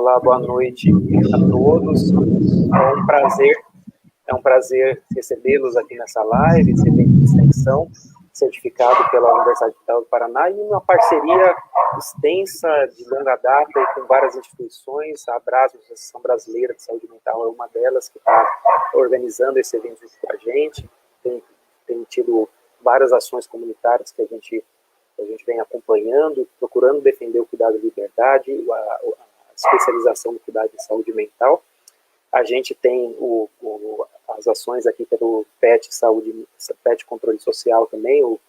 Olá, boa noite a todos. É um prazer recebê-los aqui nessa live, esse evento de extensão, certificado pela Universidade Federal do Paraná, e uma parceria extensa, de longa data, e com várias instituições. A Abraço, Associação Brasileira de Saúde Mental, é uma delas que está organizando esse evento junto com a gente. Tem tido várias ações comunitárias que a gente vem acompanhando, procurando defender o cuidado de liberdade, a especialização do cuidado em saúde mental. A gente tem as ações aqui pelo PET Saúde, PET Controle Social também, o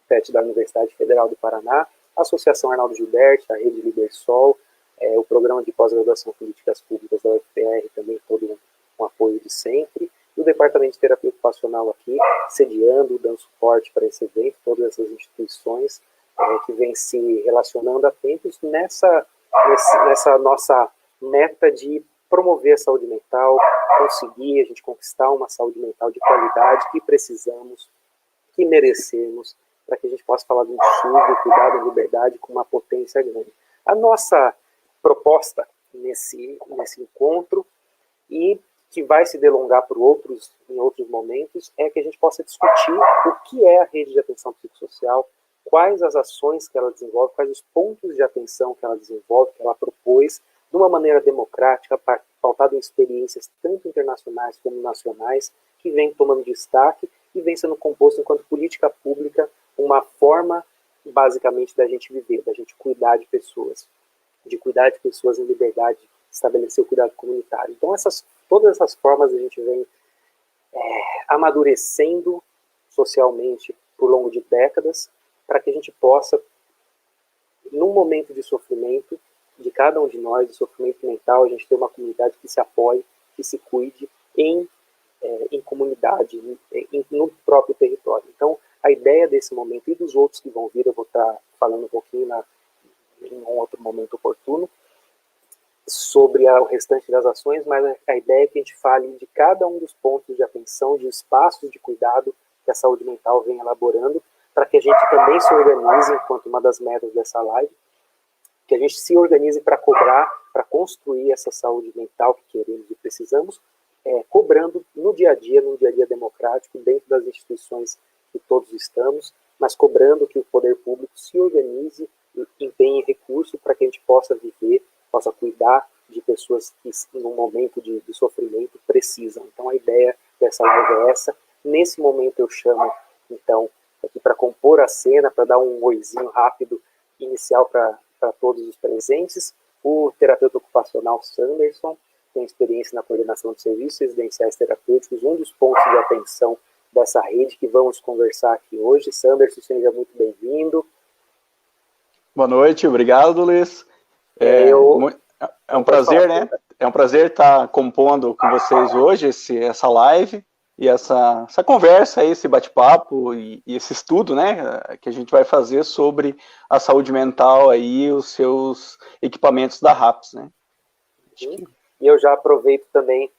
PET da Universidade Federal do Paraná, a Associação Arnaldo Gilberti, a Rede Libersol, o Programa de Pós-Graduação em Políticas Públicas da UFPR, também todo um apoio de sempre, e o Departamento de Terapia Ocupacional aqui, sediando, dando suporte para esse evento, todas essas instituições que vêm se relacionando há tempos nessa nossa meta de promover a saúde mental, conseguir a gente conquistar uma saúde mental de qualidade que precisamos, que merecemos, para que a gente possa falar de um SUS, cuidado e liberdade com uma potência grande. A nossa proposta nesse encontro, e que vai se delongar em outros momentos, é que a gente possa discutir o que é a rede de atenção psicossocial, quais as ações que ela desenvolve, quais os pontos de atenção que ela desenvolve, que ela propôs, de uma maneira democrática, pautada em experiências tanto internacionais como nacionais, que vem tomando destaque e vem sendo composto enquanto política pública, uma forma, basicamente, da gente viver, da gente cuidar de pessoas em liberdade, estabelecer o cuidado comunitário. Então, todas essas formas a gente vem amadurecendo socialmente por longo de décadas, para que a gente possa, num momento de sofrimento, de cada um de nós, de sofrimento mental, a gente ter uma comunidade que se apoie, que se cuide em comunidade, no próprio território. Então, a ideia desse momento e dos outros que vão vir, eu vou estar falando um pouquinho em um outro momento oportuno, sobre o restante das ações, mas a ideia é que a gente fale de cada um dos pontos de atenção, de espaços de cuidado que a saúde mental vem elaborando, para que a gente também se organize, enquanto uma das metas dessa live, que a gente se organize para cobrar, para construir essa saúde mental que queremos e precisamos, cobrando no dia a dia democrático, dentro das instituições que todos estamos, mas cobrando que o poder público se organize, empenhe recursos para que a gente possa viver, possa cuidar de pessoas que, num momento de sofrimento, precisam. Então, a ideia dessa live é essa. Nesse momento, eu chamo, então, aqui para compor a cena, para dar um oizinho rápido, inicial para todos os presentes, o terapeuta ocupacional Sanderson, tem experiência na coordenação de serviços residenciais terapêuticos, um dos pontos de atenção dessa rede que vamos conversar aqui hoje. Sanderson, seja muito bem-vindo. Boa noite, obrigado, Luiz. É um prazer, né? É um prazer estar compondo com vocês hoje essa live e essa conversa, esse bate-papo e esse estudo, né, que a gente vai fazer sobre a saúde mental e os seus equipamentos da RAPS, né? E eu já aproveito também,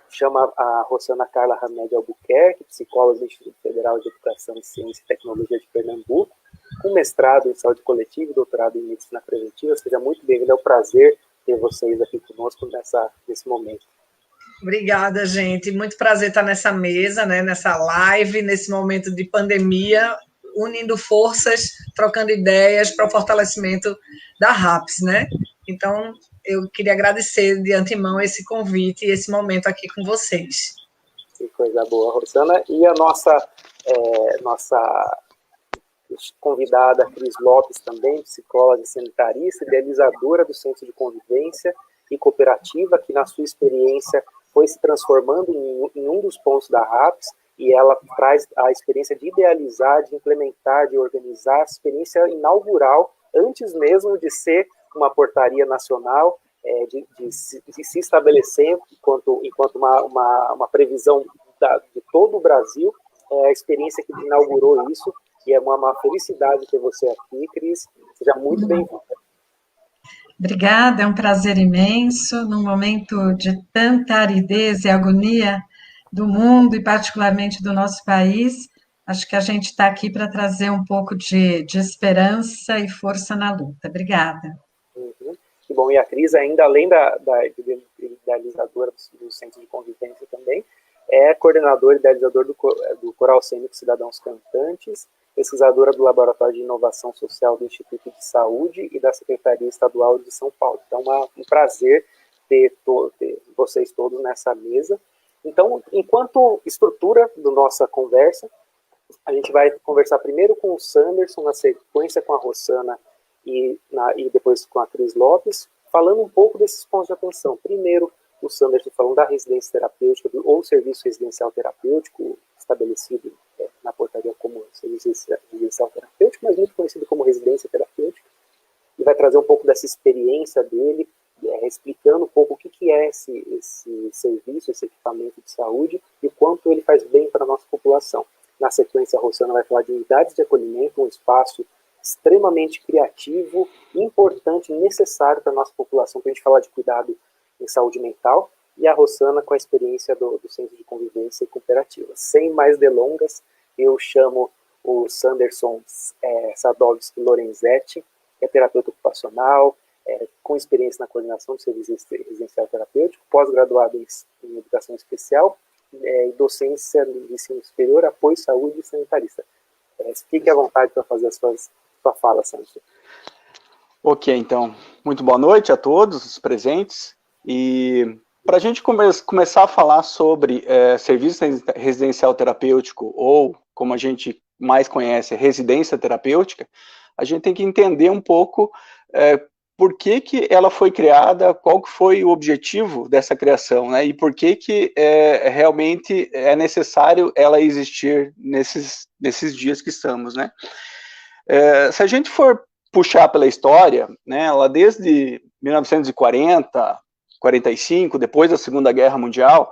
chamo a Rosana Carla Hamed Albuquerque, psicóloga do Instituto Federal de Educação, Ciência e Tecnologia de Pernambuco, com mestrado em saúde coletiva e doutorado em medicina preventiva. Seja muito bem-vindo, é um prazer ter vocês aqui conosco nesse momento. Obrigada, gente. Muito prazer estar nessa mesa, né, nessa live, nesse momento de pandemia, unindo forças, trocando ideias para o fortalecimento da RAPS, né? Então, eu queria agradecer de antemão esse convite e esse momento aqui com vocês. Que coisa boa, Rosana. E a nossa convidada, Cris Lopes, também, psicóloga e sanitarista, idealizadora do Centro de Convivência e Cooperativa, que na sua experiência foi se transformando em um dos pontos da RAPS, e ela traz a experiência de idealizar, de implementar, de organizar, a experiência inaugural, antes mesmo de ser uma portaria nacional, de se estabelecer enquanto uma previsão de todo o Brasil, a experiência que inaugurou isso, e é uma felicidade ter você aqui, Cris. Seja muito bem-vinda. Obrigada, é um prazer imenso, num momento de tanta aridez e agonia do mundo e particularmente do nosso país. Acho que a gente está aqui para trazer um pouco de esperança e força na luta. Obrigada. E bom. E a Cris, ainda além da idealizadora do Centro de Convivência também, é coordenadora e idealizadora do Coral Cênico Cidadãos Cantantes, pesquisadora do Laboratório de Inovação Social do Instituto de Saúde e da Secretaria Estadual de São Paulo. Então, um prazer ter vocês todos nessa mesa. Então, enquanto estrutura da nossa conversa, a gente vai conversar primeiro com o Sanderson, na sequência com a Rossana e depois com a Cris Lopes, falando um pouco desses pontos de atenção. Primeiro, o Sanderson falando da residência terapêutica ou serviço residencial terapêutico estabelecido na portaria como serviço residencial terapêutico, mas muito conhecido como residência terapêutica. E vai trazer um pouco dessa experiência dele, explicando um pouco o que é esse serviço, esse equipamento de saúde e o quanto ele faz bem para a nossa população. Na sequência, a Rossana vai falar de unidades de acolhimento, um espaço extremamente criativo, importante, necessário para a nossa população, para a gente falar de cuidado em saúde mental, e a Rossana com a experiência do Centro de Convivência e Cooperativa. Sem mais delongas, eu chamo o Sanderson Sadowski Lorenzetti, que é terapeuta ocupacional, com experiência na coordenação do serviço residencial terapêutico, pós-graduado em educação especial, e docência de ensino superior, apoio, saúde e sanitarista. Fique à vontade para fazer a sua fala, Sanderson. Ok, então, muito boa noite a todos os presentes. E para a gente começar a falar sobre serviço residencial terapêutico, ou como a gente mais conhece, residência terapêutica, a gente tem que entender um pouco por que ela foi criada, qual que foi o objetivo dessa criação, né? E por que realmente é necessário ela existir nesses dias que estamos, né? Se a gente for puxar pela história, né, ela desde 1940, 45, depois da Segunda Guerra Mundial,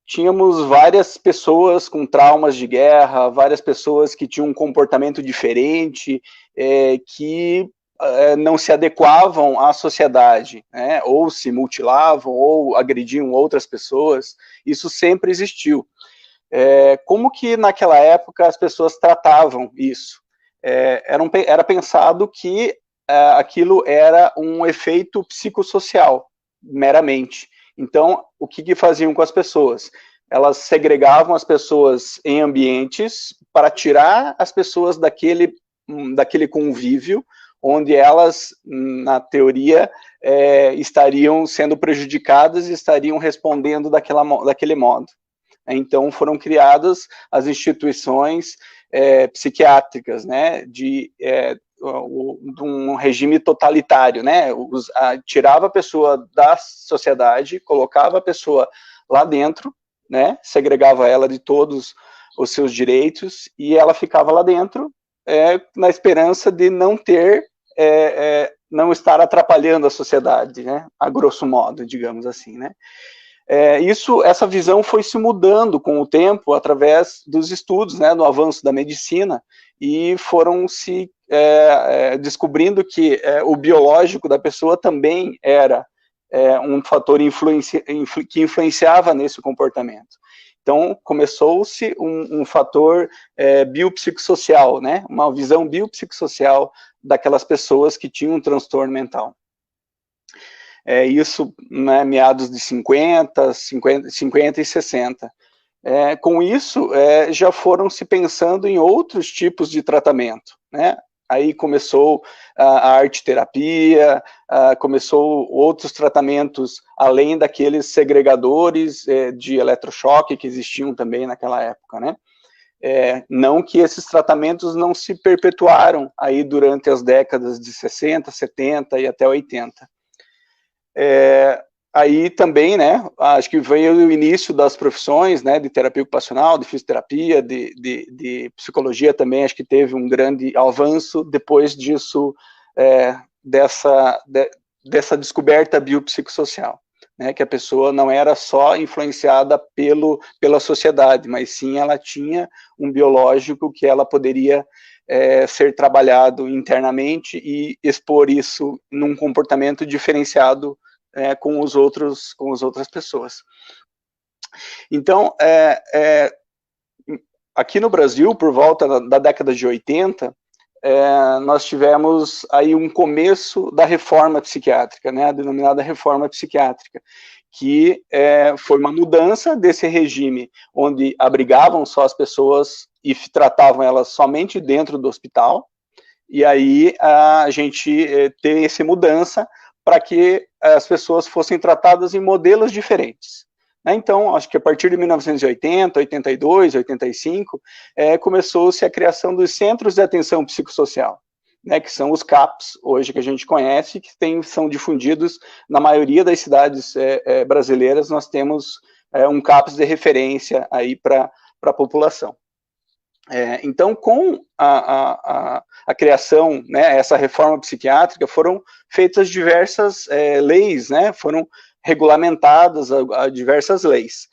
tínhamos várias pessoas com traumas de guerra, várias pessoas que tinham um comportamento diferente, que não se adequavam à sociedade, né, ou se mutilavam, ou agrediam outras pessoas. Isso sempre existiu. Como que naquela época as pessoas tratavam isso? Era pensado que aquilo era um efeito psicossocial, meramente. Então, o que faziam com as pessoas? Elas segregavam as pessoas em ambientes para tirar as pessoas daquele convívio, onde elas, na teoria, estariam sendo prejudicadas e estariam respondendo daquele modo. Então, foram criadas as instituições psiquiátricas, né, de um regime totalitário, né, tirava a pessoa da sociedade, colocava a pessoa lá dentro, né, segregava ela de todos os seus direitos, e ela ficava lá dentro na esperança de não estar atrapalhando a sociedade, né, a grosso modo, digamos assim, né. Essa visão foi se mudando com o tempo através dos estudos, né, do avanço da medicina, e foram se descobrindo que o biológico da pessoa também era um fator que influenciava nesse comportamento. Então, começou-se um fator biopsicossocial, né, uma visão biopsicossocial daquelas pessoas que tinham um transtorno mental. Isso, né, meados de 50 e 60. Com isso, já foram se pensando em outros tipos de tratamento, né? Aí começou a arte-terapia, começou outros tratamentos, além daqueles segregadores de eletrochoque que existiam também naquela época, né? Não que esses tratamentos não se perpetuaram aí durante as décadas de 60, 70 e até 80. Aí também, né, acho que veio o início das profissões, né, de terapia ocupacional, de fisioterapia, de psicologia também, acho que teve um grande avanço depois disso, dessa descoberta biopsicossocial, né, que a pessoa não era só influenciada pela sociedade, mas sim ela tinha um biológico que ela poderia ser trabalhado internamente e expor isso num comportamento diferenciado com as outras pessoas. Então, aqui no Brasil, por volta da década de 80, nós tivemos aí um começo da reforma psiquiátrica, né, a denominada reforma psiquiátrica, que foi uma mudança desse regime, onde abrigavam só as pessoas e tratavam elas somente dentro do hospital, e aí a gente teve essa mudança para que as pessoas fossem tratadas em modelos diferentes. Então, acho que a partir de 1980, 82, 85, começou-se a criação dos Centros de Atenção Psicossocial, né, que são os CAPs, hoje que a gente conhece, que são difundidos na maioria das cidades brasileiras. Nós temos um CAPs de referência aí para a população. Então, com a criação, né, essa reforma psiquiátrica, foram feitas diversas leis, né, foram regulamentadas a diversas leis.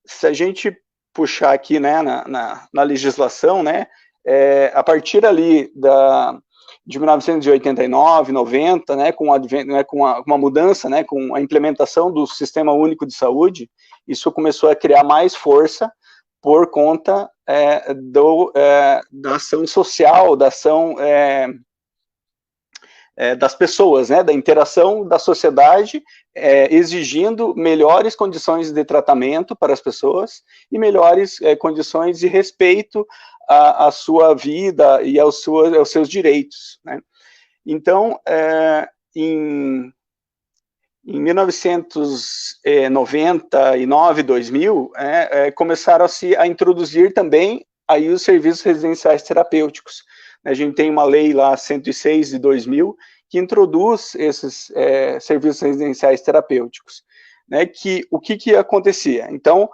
Se a gente puxar aqui, né, na legislação, né, a partir ali de 1989, 90, né, com uma mudança, né, com a implementação do Sistema Único de Saúde, isso começou a criar mais força por conta da ação social, da ação das pessoas, né, da interação da sociedade, exigindo melhores condições de tratamento para as pessoas e melhores condições de respeito à sua vida e aos seus direitos, né. Então, em 1999, 2000, começaram-se a introduzir também aí os serviços residenciais terapêuticos. A gente tem uma lei lá, 106 de 2000, que introduz esses serviços residenciais terapêuticos, né, o que acontecia? Então,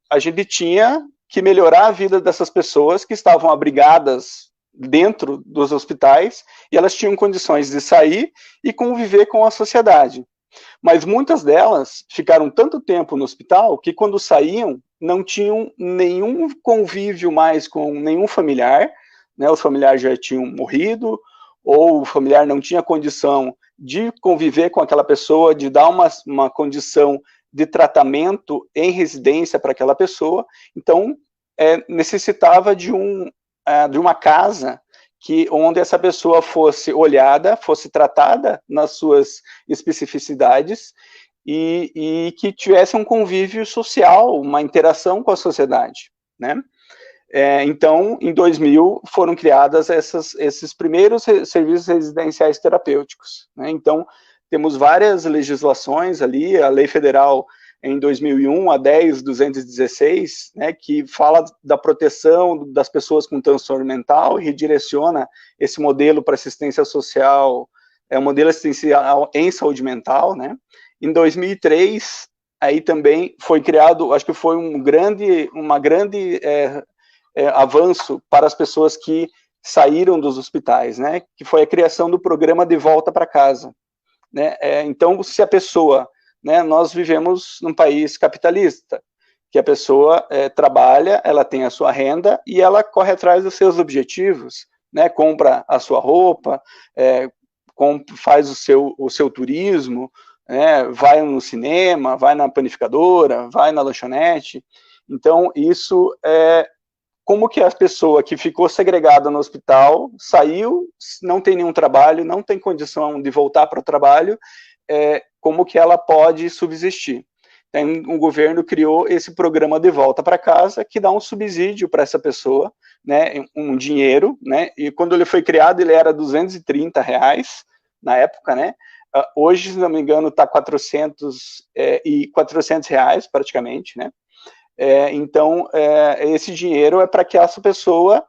a gente tinha que melhorar a vida dessas pessoas que estavam abrigadas dentro dos hospitais, e elas tinham condições de sair e conviver com a sociedade. Mas muitas delas ficaram tanto tempo no hospital que quando saíam não tinham nenhum convívio mais com nenhum familiar, né, os familiares já tinham morrido, ou o familiar não tinha condição de conviver com aquela pessoa, de dar uma condição de tratamento em residência para aquela pessoa. Então, necessitava de uma casa onde essa pessoa fosse olhada, fosse tratada nas suas especificidades e que tivesse um convívio social, uma interação com a sociedade, né? Então, em 2000, foram criadas esses primeiros serviços residenciais terapêuticos, né? Então, temos várias legislações ali, a Lei Federal em 2001, a 10.216, né, que fala da proteção das pessoas com transtorno mental e redireciona esse modelo para assistência social, um modelo assistencial em saúde mental, né? Em 2003, aí também foi criado, acho que foi uma grande avanço para as pessoas que saíram dos hospitais, né, que foi a criação do programa de volta para casa, né? Então, se a pessoa, né, nós vivemos num país capitalista, que a pessoa trabalha, ela tem a sua renda e ela corre atrás dos seus objetivos, né, compra a sua roupa, faz o seu turismo, né, vai no cinema, vai na panificadora, vai na lanchonete. Então, isso como que a pessoa que ficou segregada no hospital, saiu, não tem nenhum trabalho, não tem condição de voltar para o trabalho, como que ela pode subsistir. Então, o governo criou esse programa de volta para casa, que dá um subsídio para essa pessoa, né, um dinheiro, né, e quando ele foi criado, ele era R$230 na época, né, hoje, se não me engano, está R$400 praticamente, né. Então, esse dinheiro é para que essa pessoa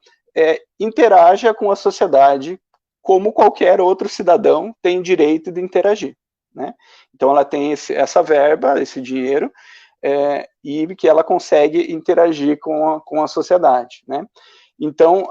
interaja com a sociedade como qualquer outro cidadão tem direito de interagir, né? Então, ela tem essa verba, esse dinheiro, e que ela consegue interagir com a sociedade, né? Então,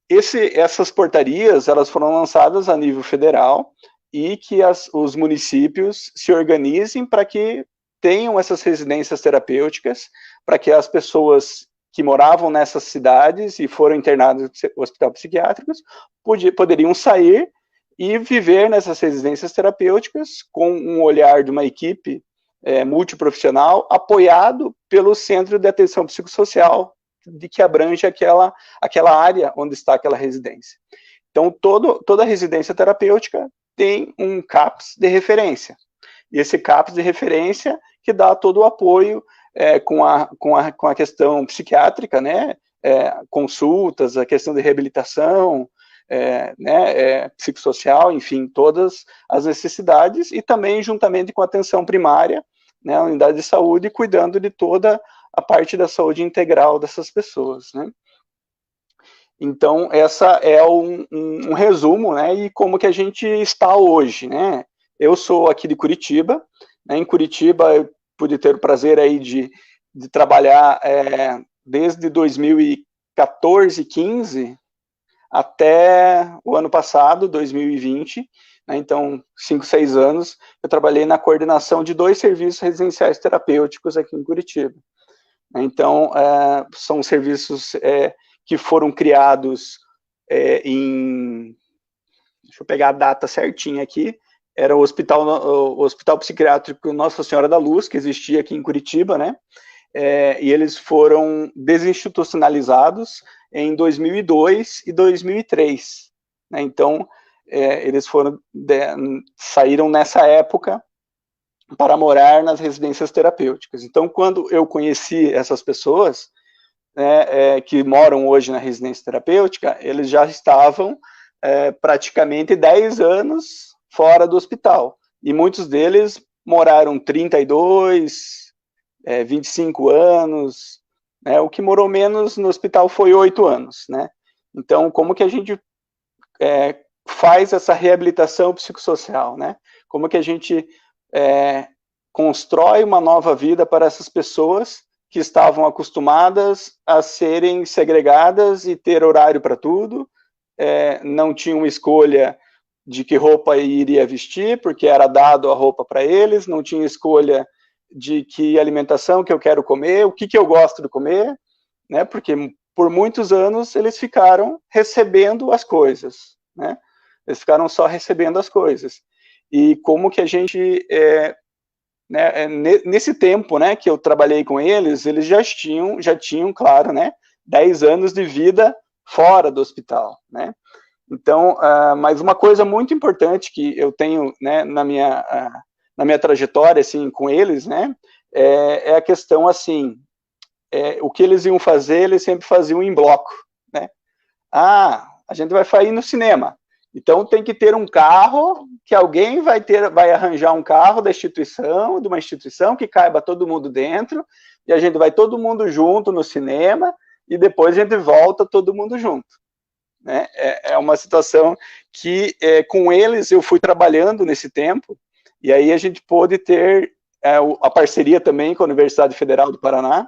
essas portarias, elas foram lançadas a nível federal e que os municípios se organizem para que tenham essas residências terapêuticas, para que as pessoas que moravam nessas cidades e foram internadas no hospital psiquiátricos poderiam sair e viver nessas residências terapêuticas com um olhar de uma equipe multiprofissional, apoiado pelo Centro de Atenção Psicossocial de que abrange aquela área onde está aquela residência. Então, toda residência terapêutica tem um CAPS de referência. E esse CAPS de referência que dá todo o apoio com a questão psiquiátrica, né? Consultas, a questão de reabilitação, psicossocial, enfim, todas as necessidades, e também juntamente com a atenção primária, né, a unidade de saúde, cuidando de toda a parte da saúde integral dessas pessoas, né. Então, essa é um resumo, né, e como que a gente está hoje, né. Eu sou aqui de Curitiba, né, em Curitiba eu pude ter o prazer aí de trabalhar desde 2014, 15, até o ano passado, 2020, né, então 5, 6 anos, eu trabalhei na coordenação de 2 serviços residenciais terapêuticos aqui em Curitiba. Então, são serviços que foram criados deixa eu pegar a data certinha aqui, era o Hospital Psiquiátrico Nossa Senhora da Luz, que existia aqui em Curitiba, né, e eles foram desinstitucionalizados em 2002 e 2003, né? Então, eles saíram nessa época para morar nas residências terapêuticas. Então, quando eu conheci essas pessoas, né, que moram hoje na residência terapêutica, eles já estavam praticamente 10 anos fora do hospital, e muitos deles moraram 32, 25 anos, né, o que morou menos no hospital foi 8 anos, né? Então, como que a gente faz essa reabilitação psicossocial, né? Como que a gente constrói uma nova vida para essas pessoas que estavam acostumadas a serem segregadas e ter horário para tudo, não tinham escolha de que roupa iria vestir, porque era dado a roupa para eles, não tinha escolha de que alimentação que eu quero comer, o que eu gosto de comer, né, porque por muitos anos eles ficaram recebendo as coisas, né, eles ficaram só recebendo as coisas, e como que a gente, nesse tempo, né, que eu trabalhei com eles já tinham, claro, né, 10 anos de vida fora do hospital, né. Então, mas uma coisa muito importante que eu tenho, né, na minha trajetória, assim, com eles, né, é a questão, assim, o que eles iam fazer, eles sempre faziam em bloco, né. A gente vai ir no cinema, então tem que ter um carro, que alguém vai arranjar um carro de uma instituição que caiba todo mundo dentro, e a gente vai todo mundo junto no cinema, e depois a gente volta todo mundo junto. Né? É uma situação que, com eles, eu fui trabalhando nesse tempo, e aí a gente pôde ter a parceria também com a Universidade Federal do Paraná,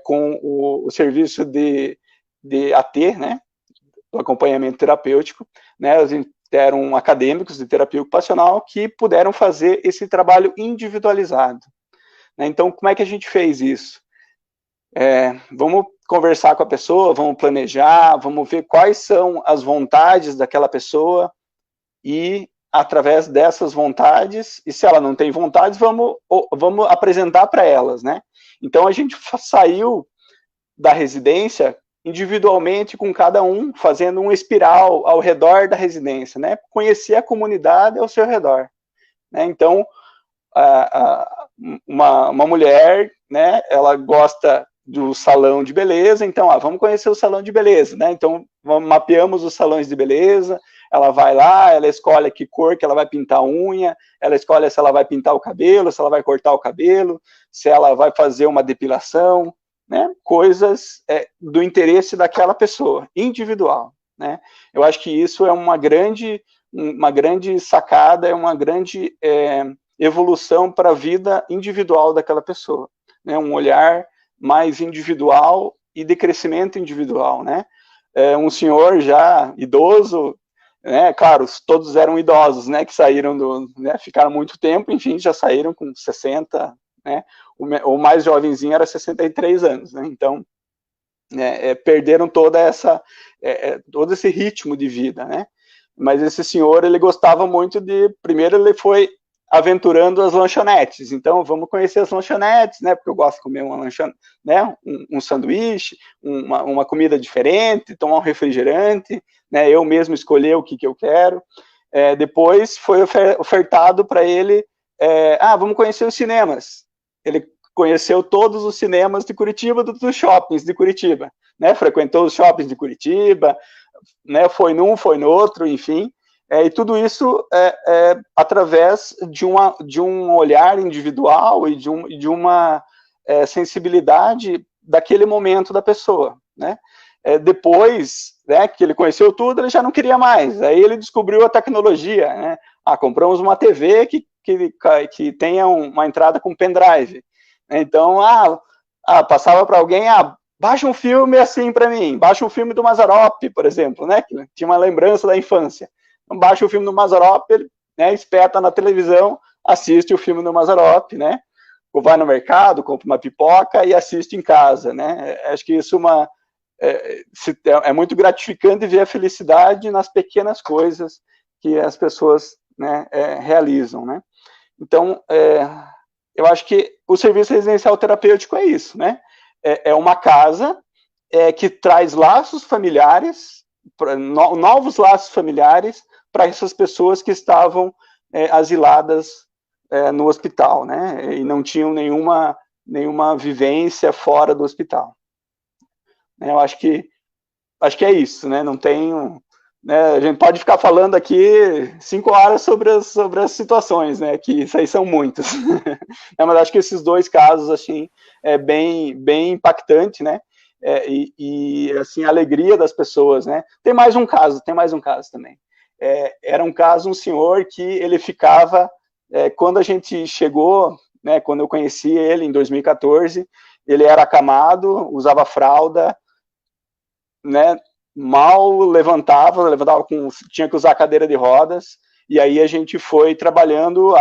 com o serviço de AT, né, do acompanhamento terapêutico, né, eram acadêmicos de terapia ocupacional que puderam fazer esse trabalho individualizado. Né? Então, como é que a gente fez isso? Vamos conversar com a pessoa, vamos planejar, vamos ver quais são as vontades daquela pessoa e, através dessas vontades, e se ela não tem vontades, vamos apresentar para elas, né? Então, a gente saiu da residência individualmente com cada um, fazendo um espiral ao redor da residência, né? Conhecer a comunidade ao seu redor. Né? Então, uma mulher, né, ela gosta do salão de beleza, então, vamos conhecer o salão de beleza, né? Então, mapeamos os salões de beleza, ela vai lá, ela escolhe que cor que ela vai pintar a unha, ela escolhe se ela vai pintar o cabelo, se ela vai cortar o cabelo, se ela vai fazer uma depilação, né? Coisas do interesse daquela pessoa, individual, né? Eu acho que isso é uma grande sacada, é uma grande evolução para a vida individual daquela pessoa, né? Um olhar mais individual e de crescimento individual, né? Um senhor já idoso, né? Claro, todos eram idosos, né? Que saíram né? Ficaram muito tempo, enfim, já saíram com 60, né? O mais jovenzinho era 63 anos, né? Então, perderam todo esse ritmo de vida, né? Mas esse senhor, ele gostava muito primeiro ele foi aventurando as lanchonetes. Então, vamos conhecer as lanchonetes, né? Porque eu gosto de comer uma lanchonete, né? Um sanduíche, uma comida diferente, tomar um refrigerante, né? Eu mesmo escolher o que eu quero. Depois foi ofertado para ele, vamos conhecer os cinemas. Ele conheceu todos os cinemas de Curitiba, dos shoppings de Curitiba, né? Frequentou os shoppings de Curitiba, né? Foi num, foi no outro, enfim. E tudo isso através de um olhar individual e de uma sensibilidade daquele momento da pessoa, né? Depois, né, que ele conheceu tudo, ele já não queria mais. Aí ele descobriu a tecnologia, né? Compramos uma TV que tenha uma entrada com pendrive. Então, passava para alguém, baixa um filme assim para mim, baixa um filme do Mazzaropi, por exemplo, né? Que tinha uma lembrança da infância. Então, baixa o filme do Mazzaropi, ele, né, espeta na televisão, assiste o filme do Mazzaropi, né? Ou vai no mercado, compra uma pipoca e assiste em casa, né? Acho que isso é muito gratificante ver a felicidade nas pequenas coisas que as pessoas, né, realizam, né? Então, eu acho que o serviço residencial terapêutico é isso, né? É uma casa que traz laços familiares, novos laços familiares para essas pessoas que estavam asiladas no hospital, né? E não tinham nenhuma vivência fora do hospital. Eu acho que é isso, né? Não tenho... Né, a gente pode ficar falando aqui 5 horas sobre as situações, né? Que isso aí são muitas. Mas acho que esses 2 casos, assim, é bem impactante, né? E assim, a alegria das pessoas, né? Tem mais um caso também. Era um caso, um senhor que ele ficava, quando a gente chegou, né? Quando eu conheci ele, em 2014, ele era acamado, usava fralda, né? Mal levantava tinha que usar cadeira de rodas, e aí a gente foi trabalhando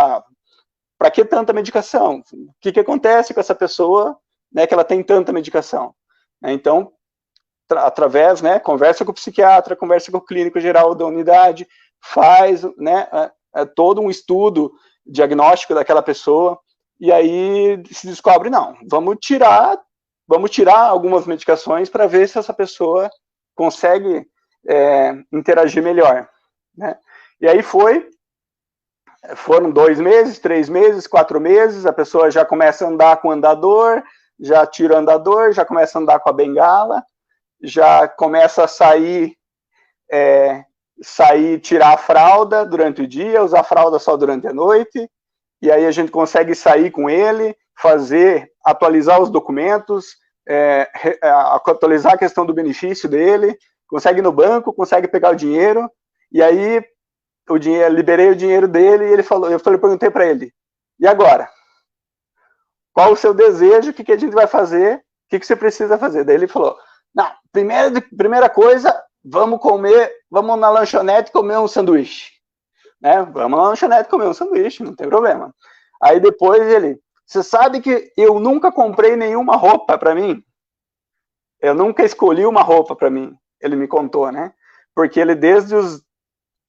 para que tanta medicação? O que acontece com essa pessoa, né, que ela tem tanta medicação? Então, através, né, conversa com o psiquiatra, conversa com o clínico geral da unidade, faz, né, todo um estudo diagnóstico daquela pessoa, e aí se descobre, não, vamos tirar algumas medicações para ver se essa pessoa consegue interagir melhor, né? E aí foram 2 meses, 3 meses, 4 meses, a pessoa já começa a andar com o andador, já tira o andador, já começa a andar com a bengala, já começa a sair, tirar a fralda durante o dia, usar a fralda só durante a noite, e aí a gente consegue sair com ele, atualizar os documentos, atualizar a questão do benefício dele, consegue ir no banco, consegue pegar o dinheiro, e aí liberei o dinheiro dele, e ele falou, eu perguntei para ele, e agora? Qual o seu desejo, o que a gente vai fazer, o que você precisa fazer? Daí ele falou, não, primeira coisa, vamos na lanchonete comer um sanduíche, né? Vamos na lanchonete comer um sanduíche, não tem problema. Aí depois você sabe que eu nunca comprei nenhuma roupa para mim? Eu nunca escolhi uma roupa para mim, ele me contou, né? Porque ele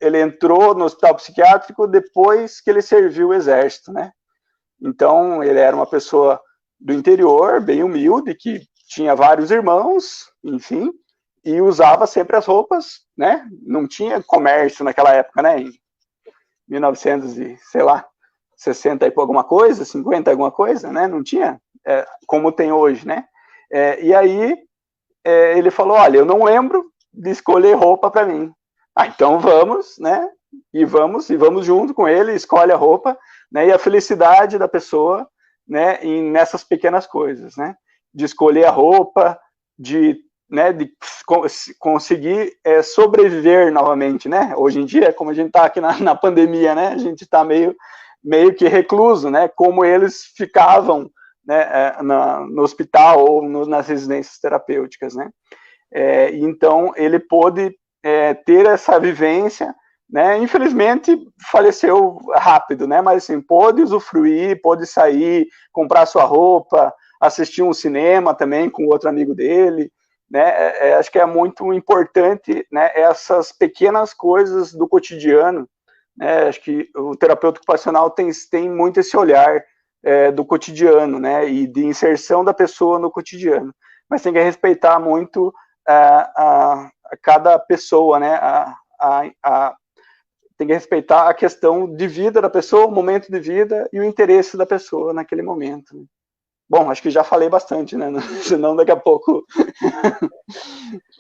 ele entrou no hospital psiquiátrico depois que ele serviu o exército, né? Então, ele era uma pessoa do interior, bem humilde, que tinha vários irmãos, enfim, e usava sempre as roupas, né? Não tinha comércio naquela época, né? Em 1900 e, sei lá, 60 e alguma coisa, 50 e alguma coisa, né? Não tinha como tem hoje, né? E aí ele falou, olha, eu não lembro de escolher roupa para mim. Então vamos, né? E vamos junto com ele, escolhe a roupa, né? E a felicidade da pessoa, né? Nessas pequenas coisas, né? De escolher a roupa, de conseguir sobreviver novamente, né? Hoje em dia, como a gente está aqui na pandemia, né? A gente está meio que recluso, né? Como eles ficavam, né? No hospital ou nas residências terapêuticas, né? Então ele pôde ter essa vivência, né? Infelizmente faleceu rápido, né? Mas assim, pôde usufruir, pôde sair, comprar sua roupa, assistir um cinema também com outro amigo dele, né? Acho que é muito importante, né? Essas pequenas coisas do cotidiano, né? Acho que o terapeuta ocupacional tem muito esse olhar do cotidiano, né? E de inserção da pessoa no cotidiano. Mas tem que respeitar muito a cada pessoa, né? Tem que respeitar a questão de vida da pessoa, o momento de vida e o interesse da pessoa naquele momento. Né? Bom, acho que já falei bastante, né? Senão daqui a pouco...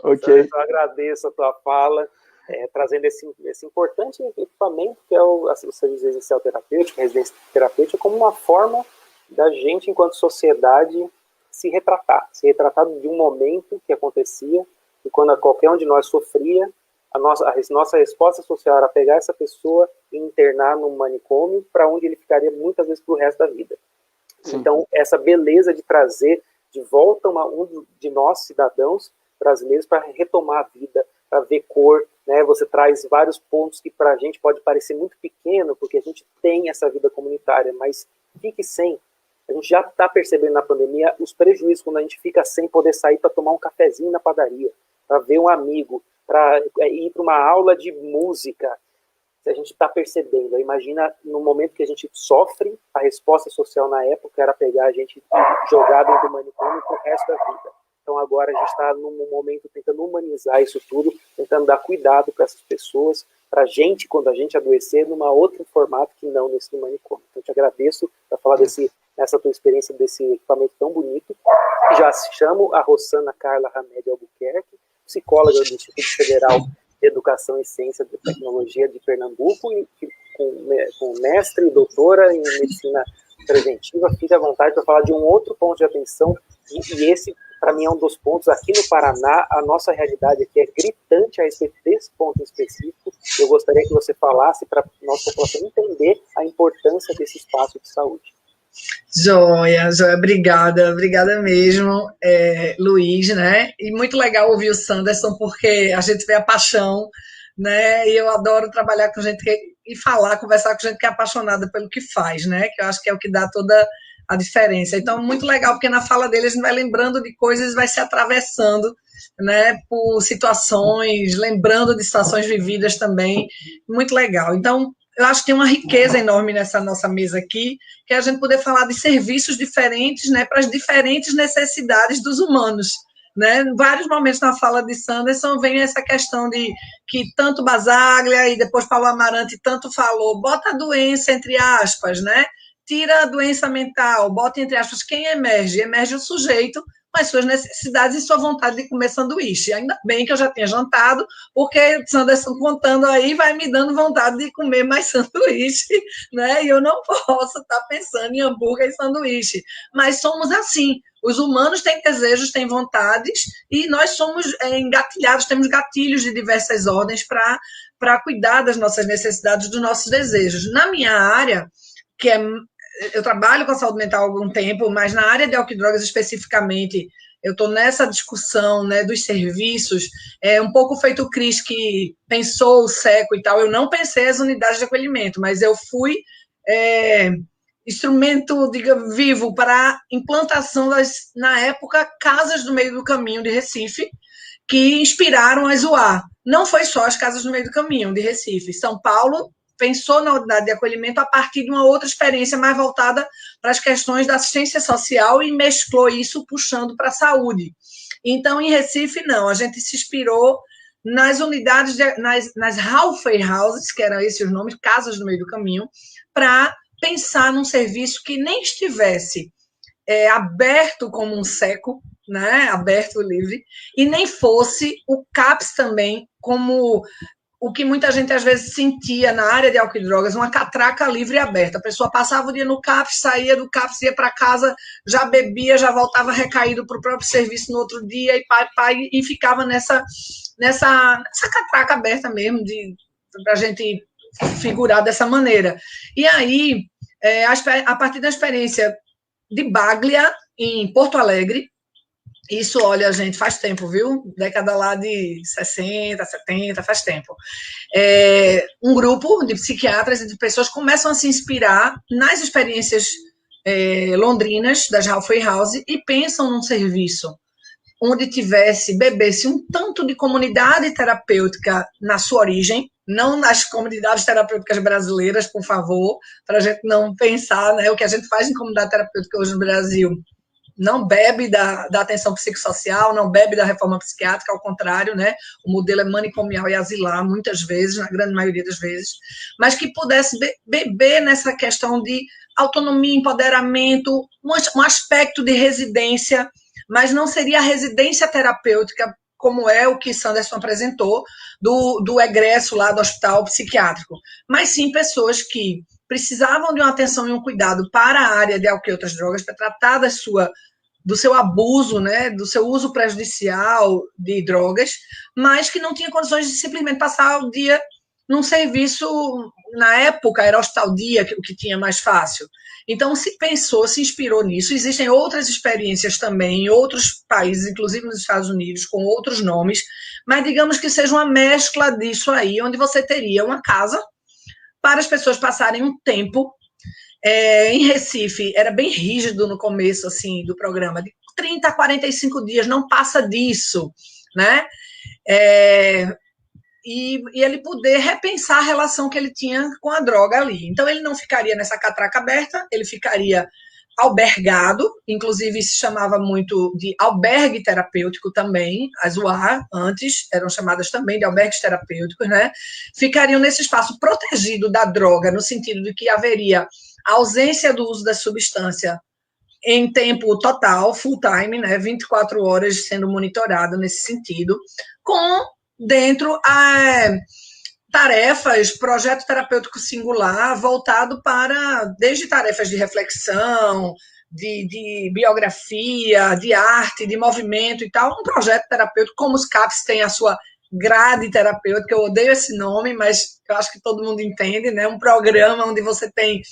Ok. Eu agradeço a tua fala, trazendo esse importante equipamento que é o serviço residencial terapêutico, a residência terapêutica, como uma forma da gente, enquanto sociedade, se retratar de um momento que acontecia, e quando qualquer um de nós sofria, a nossa resposta social era pegar essa pessoa e internar num manicômio, para onde ele ficaria muitas vezes para o resto da vida. Sim. Então, essa beleza de trazer de volta um de nós, cidadãos brasileiros, para retomar a vida, para ver cor, né? Você traz vários pontos que para a gente pode parecer muito pequeno, porque a gente tem essa vida comunitária, mas fique sem. A gente já está percebendo na pandemia os prejuízos quando a gente fica sem poder sair para tomar um cafezinho na padaria, para ver um amigo, para ir para uma aula de música. A gente está percebendo. Imagina no momento que a gente sofre, a resposta social na época era pegar a gente e jogar dentro do manicômio para o resto da vida. Então agora a gente está num momento tentando humanizar isso tudo, tentando dar cuidado para essas pessoas, para a gente, quando a gente adoecer, num outro formato que não nesse do manicômio. Então eu te agradeço por falar dessa tua experiência, desse equipamento tão bonito. Já chamo a Rosana Carla Hamed Albuquerque, psicóloga do Instituto Federal de Educação e Ciência e Tecnologia de Pernambuco, e com mestre e doutora em medicina preventiva. Fique à vontade para falar de um outro ponto de atenção, e esse, para mim, é um dos pontos. Aqui no Paraná, a nossa realidade aqui é gritante a respeito desse ponto específico. Eu gostaria que você falasse para a nossa população entender a importância desse espaço de saúde. Joia, obrigada mesmo, Luiz, né? E muito legal ouvir o Sanderson, porque a gente vê a paixão, né? E eu adoro trabalhar com gente e conversar com gente que é apaixonada pelo que faz, né? Que eu acho que é o que dá toda a diferença. Então, muito legal, porque na fala dele a gente vai lembrando de coisas, vai se atravessando, né? Por situações, lembrando de situações vividas também. Muito legal. Então, eu acho que tem uma riqueza enorme nessa nossa mesa aqui, que é a gente poder falar de serviços diferentes, né, para as diferentes necessidades dos humanos. Né? Em vários momentos na fala de Sanderson vem essa questão de que tanto Basaglia e depois Paulo Amarante tanto falou, bota a doença entre aspas, né? Tira a doença mental, bota entre aspas quem emerge. Emerge o sujeito com as suas necessidades e sua vontade de comer sanduíche. Ainda bem que eu já tinha jantado, porque Sanderson contando aí vai me dando vontade de comer mais sanduíche, né? E eu não posso estar pensando em hambúrguer e sanduíche. Mas somos assim. Os humanos têm desejos, têm vontades, e nós somos engatilhados, temos gatilhos de diversas ordens para cuidar das nossas necessidades, dos nossos desejos. Na minha área, que eu trabalho com a saúde mental há algum tempo, mas na área de álcool e drogas especificamente, eu estou nessa discussão, né, dos serviços, um pouco feito o Cris, que pensou o SECO e tal. Eu não pensei as unidades de acolhimento, mas eu fui instrumento, vivo para a implantação na época, Casas do Meio do Caminho de Recife, que inspiraram a Zoar. Não foi só as Casas do Meio do Caminho de Recife. São Paulo pensou na unidade de acolhimento a partir de uma outra experiência mais voltada para as questões da assistência social e mesclou isso puxando para a saúde. Então, em Recife, não. A gente se inspirou nas unidades, nas halfway houses, que eram esses os nomes, Casas do Meio do Caminho, para pensar num serviço que nem estivesse aberto como um SECO, né, aberto livre, e nem fosse o CAPS também como o que muita gente às vezes sentia na área de álcool e drogas, uma catraca livre e aberta. A pessoa passava o dia no CAPS, saía do CAPS, ia para casa, já bebia, já voltava recaído para o próprio serviço no outro dia e ficava nessa catraca aberta mesmo, para a gente figurar dessa maneira. E aí, a partir da experiência de Baglia, em Porto Alegre, isso, olha, gente, faz tempo, viu? Década lá de 60, 70, faz tempo. Um grupo de psiquiatras e de pessoas começam a se inspirar nas experiências londrinas das halfway house e pensam num serviço onde bebesse um tanto de comunidade terapêutica na sua origem, não nas comunidades terapêuticas brasileiras, por favor, para a gente não pensar, né, o que a gente faz em comunidade terapêutica hoje no Brasil não bebe da atenção psicossocial, não bebe da reforma psiquiátrica, ao contrário, né? O modelo é manicomial e asilar, muitas vezes, na grande maioria das vezes, mas que pudesse beber nessa questão de autonomia, empoderamento, um aspecto de residência, mas não seria a residência terapêutica, como é o que Sanderson apresentou, do egresso lá do hospital psiquiátrico, mas sim pessoas que precisavam de uma atenção e um cuidado para a área de álcool e outras drogas, para tratar do seu abuso, né, do seu uso prejudicial de drogas, mas que não tinha condições de simplesmente passar o dia num serviço, na época era Hospital Dia, o que tinha mais fácil. Então se pensou, se inspirou nisso. Existem outras experiências também em outros países, inclusive nos Estados Unidos, com outros nomes, mas digamos que seja uma mescla disso aí, onde você teria uma casa para as pessoas passarem um tempo. Em Recife, era bem rígido no começo assim, do programa, de 30 a 45 dias, não passa disso, né? E ele poder repensar a relação que ele tinha com a droga ali. Então, ele não ficaria nessa catraca aberta, ele ficaria albergado, inclusive se chamava muito de albergue terapêutico também, as UA antes eram chamadas também de albergues terapêuticos, né? Ficariam nesse espaço protegido da droga, no sentido de que haveria a ausência do uso da substância em tempo total, full time, né, 24 horas sendo monitorado nesse sentido, com dentro tarefas, projeto terapêutico singular, voltado para, desde tarefas de reflexão, de biografia, de arte, de movimento e tal, um projeto terapêutico, como os CAPS têm a sua grade terapêutica, eu odeio esse nome, mas eu acho que todo mundo entende, né, um programa onde você tem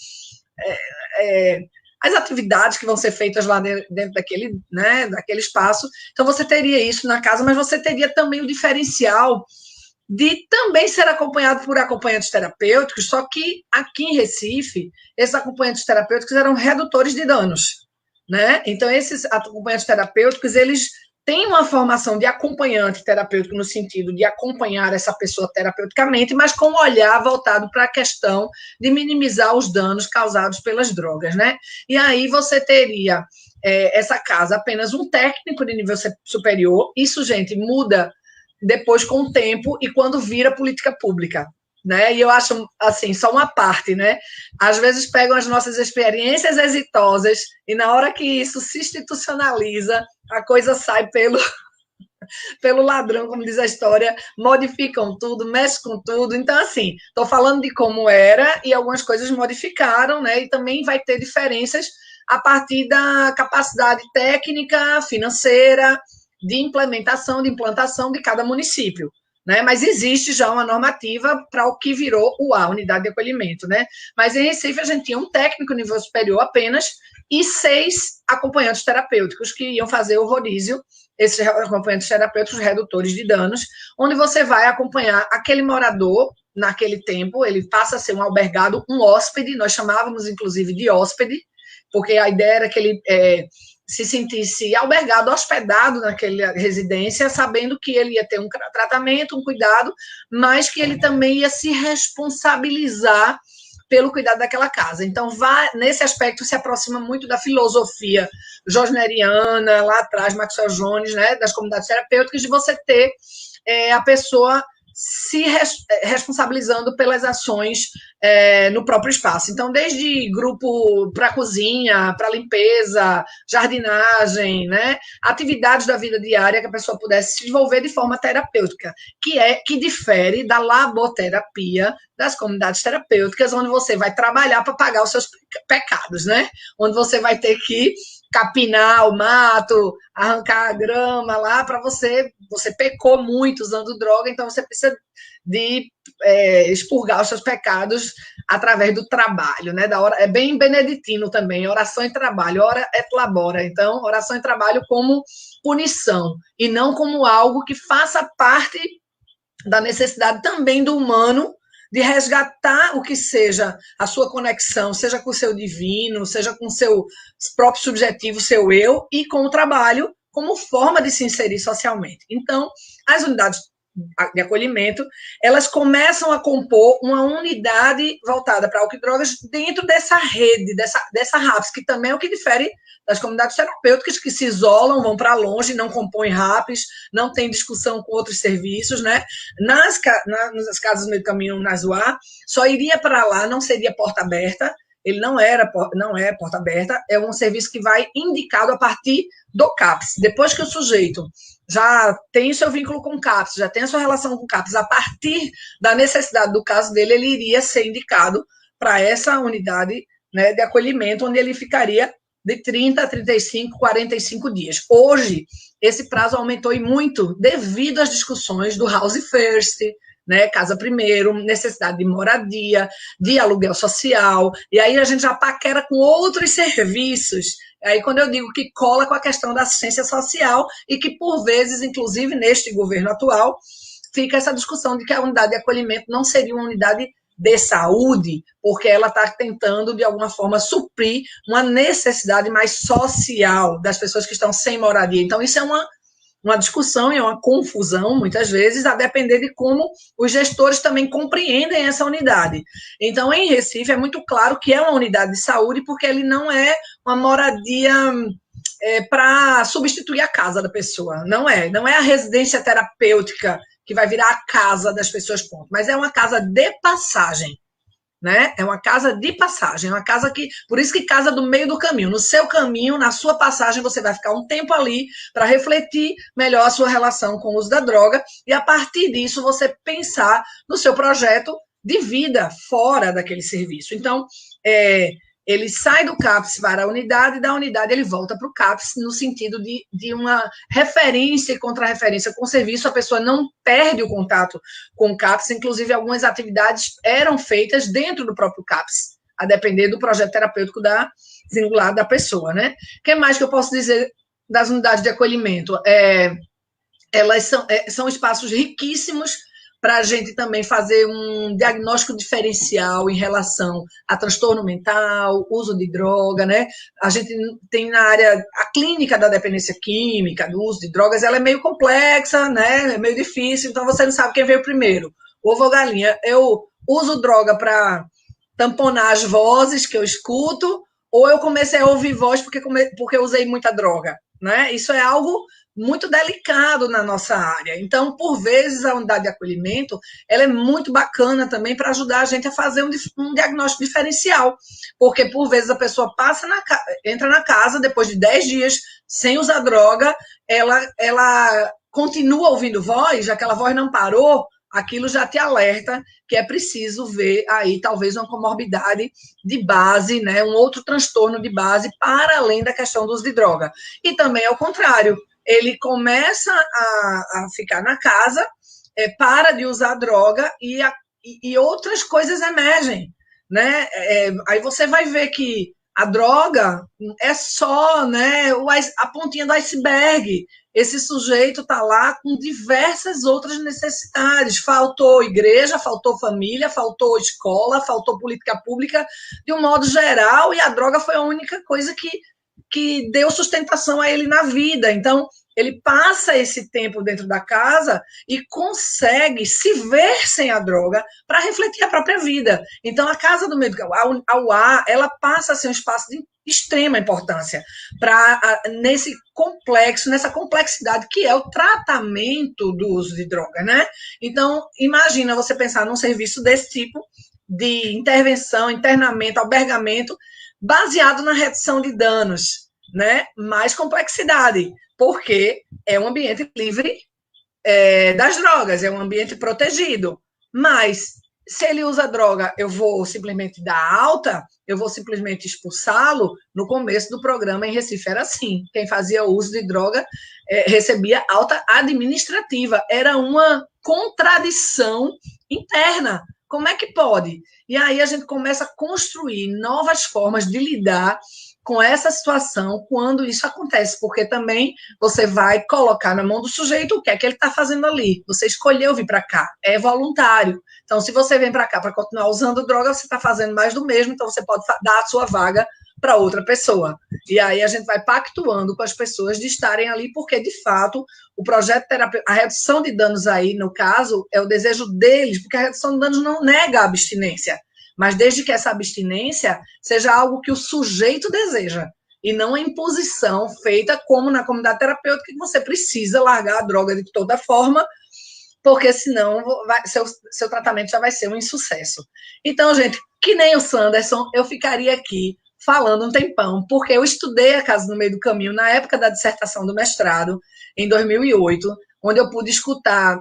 as atividades que vão ser feitas lá dentro daquele, né, daquele espaço. Então, você teria isso na casa, mas você teria também o diferencial de também ser acompanhado por acompanhantes terapêuticos, só que aqui em Recife, esses acompanhantes terapêuticos eram redutores de danos, né? Então, esses acompanhantes terapêuticos, eles têm uma formação de acompanhante terapêutico no sentido de acompanhar essa pessoa terapeuticamente, mas com um olhar voltado para a questão de minimizar os danos causados pelas drogas, né? E aí você teria essa casa apenas um técnico de nível superior. Isso, gente, muda depois com o tempo e quando vira política pública, né? E eu acho, assim, só uma parte, né? Às vezes pegam as nossas experiências exitosas e na hora que isso se institucionaliza, a coisa sai pelo ladrão, como diz a história, modificam tudo, mexem com tudo. Então, assim, estou falando de como era e algumas coisas modificaram, né? E também vai ter diferenças a partir da capacidade técnica, financeira, de implementação, de implantação de cada município, né? Mas existe já uma normativa para o que virou a unidade de acolhimento, né? Mas em Recife a gente tinha um técnico nível superior apenas e 6 acompanhantes terapêuticos que iam fazer o rodízio, esses acompanhantes terapêuticos redutores de danos, onde você vai acompanhar aquele morador naquele tempo, ele passa a ser um albergado, um hóspede, nós chamávamos inclusive de hóspede, porque a ideia era que ele se sentisse albergado, hospedado naquela residência, sabendo que ele ia ter um tratamento, um cuidado, mas que ele também ia se responsabilizar pelo cuidado daquela casa. Então, nesse aspecto, se aproxima muito da filosofia josneriana, lá atrás, Maxwell Jones, né, das comunidades terapêuticas, de você ter a pessoa se responsabilizando pelas ações no próprio espaço. Então, desde grupo para cozinha, para limpeza, jardinagem, né? Atividades da vida diária que a pessoa pudesse se desenvolver de forma terapêutica, que difere da laboterapia das comunidades terapêuticas, onde você vai trabalhar para pagar os seus pecados, né? Onde você vai ter que capinar o mato, arrancar a grama lá para você pecou muito usando droga, então você precisa de expurgar os seus pecados através do trabalho, né? É bem beneditino também, oração e trabalho, ora et labora, então oração e trabalho como punição e não como algo que faça parte da necessidade também do humano de resgatar o que seja a sua conexão, seja com o seu divino, seja com o seu próprio subjetivo, seu eu, e com o trabalho como forma de se inserir socialmente. Então, as unidades de acolhimento, elas começam a compor uma unidade voltada para álcool e drogas dentro dessa rede, dessa RAPS, que também é o que difere das comunidades terapêuticas, que se isolam, vão para longe, não compõem RAPs, não tem discussão com outros serviços, né? Nas casas no meio do caminho, nas UA, só iria para lá, não seria porta aberta, ele não é porta aberta, é um serviço que vai indicado a partir do CAPS. Depois que o sujeito já tem o seu vínculo com o CAPS, já tem a sua relação com o CAPS, a partir da necessidade do caso dele, ele iria ser indicado para essa unidade, né, de acolhimento, onde ele ficaria de 30, 35, 45 dias. Hoje, esse prazo aumentou e muito devido às discussões do House First, né, casa primeiro, necessidade de moradia, de aluguel social, e aí a gente já paquera com outros serviços. Aí quando eu digo que cola com a questão da assistência social e que, por vezes, inclusive neste governo atual, fica essa discussão de que a unidade de acolhimento não seria uma unidade de saúde, porque ela está tentando, de alguma forma, suprir uma necessidade mais social das pessoas que estão sem moradia. Então, isso é uma discussão e é uma confusão, muitas vezes, a depender de como os gestores também compreendem essa unidade. Então, em Recife, é muito claro que é uma unidade de saúde, porque ele não é uma moradia para substituir a casa da pessoa. Não é a residência terapêutica que vai virar a casa das pessoas, ponto. Mas é uma casa de passagem, né? É uma casa de passagem, é uma casa que, por isso que casa do meio do caminho. No seu caminho, na sua passagem, você vai ficar um tempo ali para refletir melhor a sua relação com o uso da droga e, a partir disso, você pensar no seu projeto de vida fora daquele serviço. Então, ele sai do CAPS para a unidade, e da unidade ele volta para o CAPS, no sentido de uma referência e contra-referência com o serviço, a pessoa não perde o contato com o CAPS, inclusive algumas atividades eram feitas dentro do próprio CAPS, a depender do projeto terapêutico singular da pessoa, né? O que mais que eu posso dizer das unidades de acolhimento? Elas são espaços riquíssimos para a gente também fazer um diagnóstico diferencial em relação a transtorno mental, uso de droga, né? A gente tem na área, a clínica da dependência química, do uso de drogas, ela é meio complexa, né? É meio difícil, então você não sabe quem veio primeiro. Ovo ou galinha. Eu uso droga para tamponar as vozes que eu escuto, ou eu comecei a ouvir voz porque eu usei muita droga, né? Isso é algo muito delicado na nossa área. Então, por vezes, a unidade de acolhimento ela é muito bacana também para ajudar a gente a fazer um diagnóstico diferencial, porque, por vezes, a pessoa entra na casa, depois de 10 dias sem usar droga, ela continua ouvindo voz, já que aquela voz não parou, aquilo já te alerta que é preciso ver aí talvez uma comorbidade de base, né, um outro transtorno de base para além da questão do uso de droga. E também ao contrário, ele começa a ficar na casa, para de usar droga e outras coisas emergem, né? Aí você vai ver que a droga é só, né, a pontinha do iceberg. Esse sujeito está lá com diversas outras necessidades. Faltou igreja, faltou família, faltou escola, faltou política pública, de um modo geral, e a droga foi a única coisa que deu sustentação a ele na vida. Então, ele passa esse tempo dentro da casa e consegue se ver sem a droga para refletir a própria vida. Então, a casa do médico, a UA, ela passa a ser um espaço de extrema importância nessa complexidade que é o tratamento do uso de droga, né? Então, imagina você pensar num serviço desse tipo de intervenção, internamento, albergamento, baseado na redução de danos, né? Mais complexidade, porque é um ambiente livre das drogas, é um ambiente protegido. Mas, se ele usa droga, eu vou simplesmente dar alta, eu vou simplesmente expulsá-lo. No começo do programa em Recife era assim, quem fazia uso de droga recebia alta administrativa, era uma contradição interna. Como é que pode? E aí a gente começa a construir novas formas de lidar com essa situação quando isso acontece, porque também você vai colocar na mão do sujeito o que é que ele está fazendo ali. Você escolheu vir para cá, é voluntário. Então, se você vem para cá para continuar usando droga, você está fazendo mais do mesmo, então você pode dar a sua vaga para outra pessoa. E aí a gente vai pactuando com as pessoas de estarem ali, porque, de fato, o projeto terapêutico, a redução de danos aí, no caso, é o desejo deles, porque a redução de danos não nega a abstinência, mas desde que essa abstinência seja algo que o sujeito deseja, e não a imposição feita como na comunidade terapêutica, que você precisa largar a droga de toda forma, porque senão seu tratamento já vai ser um insucesso. Então, gente, que nem o Sanderson, eu ficaria aqui falando um tempão, porque eu estudei a Casa no Meio do Caminho na época da dissertação do mestrado, em 2008, onde eu pude escutar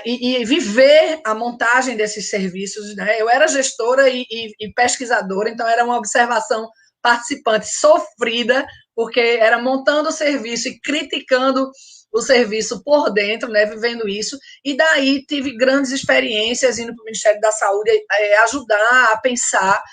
e viver a montagem desses serviços, né? Eu era gestora e pesquisadora, então era uma observação participante sofrida, porque era montando o serviço e criticando o serviço por dentro, né, vivendo isso, e daí tive grandes experiências indo para o Ministério da Saúde ajudar a pensar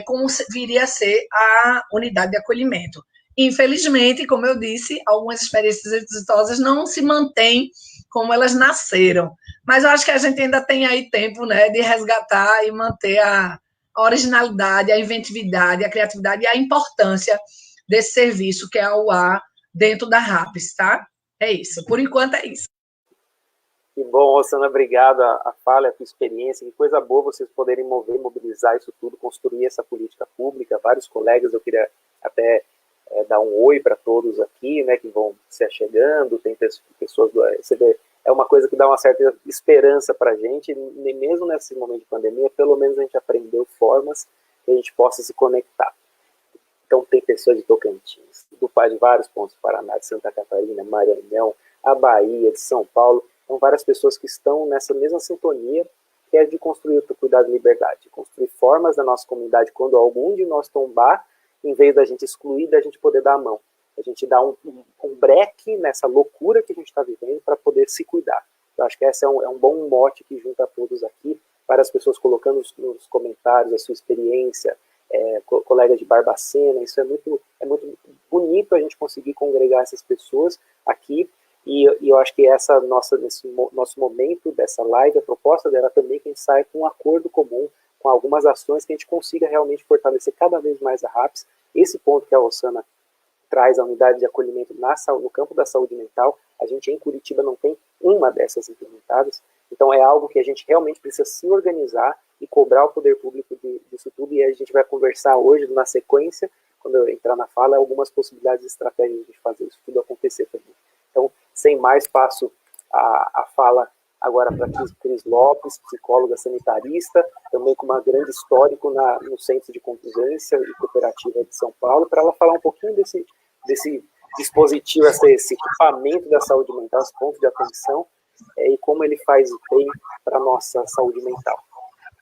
como viria a ser a unidade de acolhimento. Infelizmente, como eu disse, algumas experiências exitosas não se mantêm como elas nasceram, mas eu acho que a gente ainda tem aí tempo, né, de resgatar e manter a originalidade, a inventividade, a criatividade e a importância desse serviço que é a UA dentro da RAPS, tá? É isso, por enquanto é isso. Que bom, Rosana, obrigado. A fala, a tua experiência, que coisa boa vocês poderem mobilizar isso tudo, construir essa política pública. Vários colegas, eu queria até dar um oi para todos aqui, né, que vão se achegando, tem pessoas do ACB. É uma coisa que dá uma certa esperança para a gente, mesmo nesse momento de pandemia, pelo menos a gente aprendeu formas que a gente possa se conectar. Então tem pessoas de Tocantins, de vários pontos do Paraná, de Santa Catarina, Maranhão, a Bahia, de São Paulo. São várias pessoas que estão nessa mesma sintonia, que é de construir o cuidado e liberdade, de construir formas da nossa comunidade, quando algum de nós tombar, em vez da gente excluir, da gente poder dar a mão. A gente dá um breque nessa loucura que a gente está vivendo para poder se cuidar. Eu acho que esse é um bom mote que junta a todos aqui, várias pessoas colocando nos comentários a sua experiência, colegas de Barbacena. Isso é muito bonito a gente conseguir congregar essas pessoas aqui, e eu acho que nesse nosso momento dessa live, a proposta dela também que a gente saia com um acordo comum, com algumas ações que a gente consiga realmente fortalecer cada vez mais a RAPS. Esse ponto que a Rosana traz, a unidade de acolhimento no campo da saúde mental, a gente em Curitiba não tem uma dessas implementadas, então é algo que a gente realmente precisa se organizar e cobrar o poder público disso tudo, e a gente vai conversar hoje, na sequência, quando eu entrar na fala, algumas possibilidades e estratégias de fazer isso tudo acontecer também. Então, sem mais, passo a fala agora para Cris Lopes, psicóloga sanitarista, também com uma grande histórico no Centro de Convivência e Cooperativa de São Paulo, para ela falar um pouquinho desse dispositivo, esse equipamento da saúde mental, esse ponto de atenção, e como ele faz bem para a nossa saúde mental.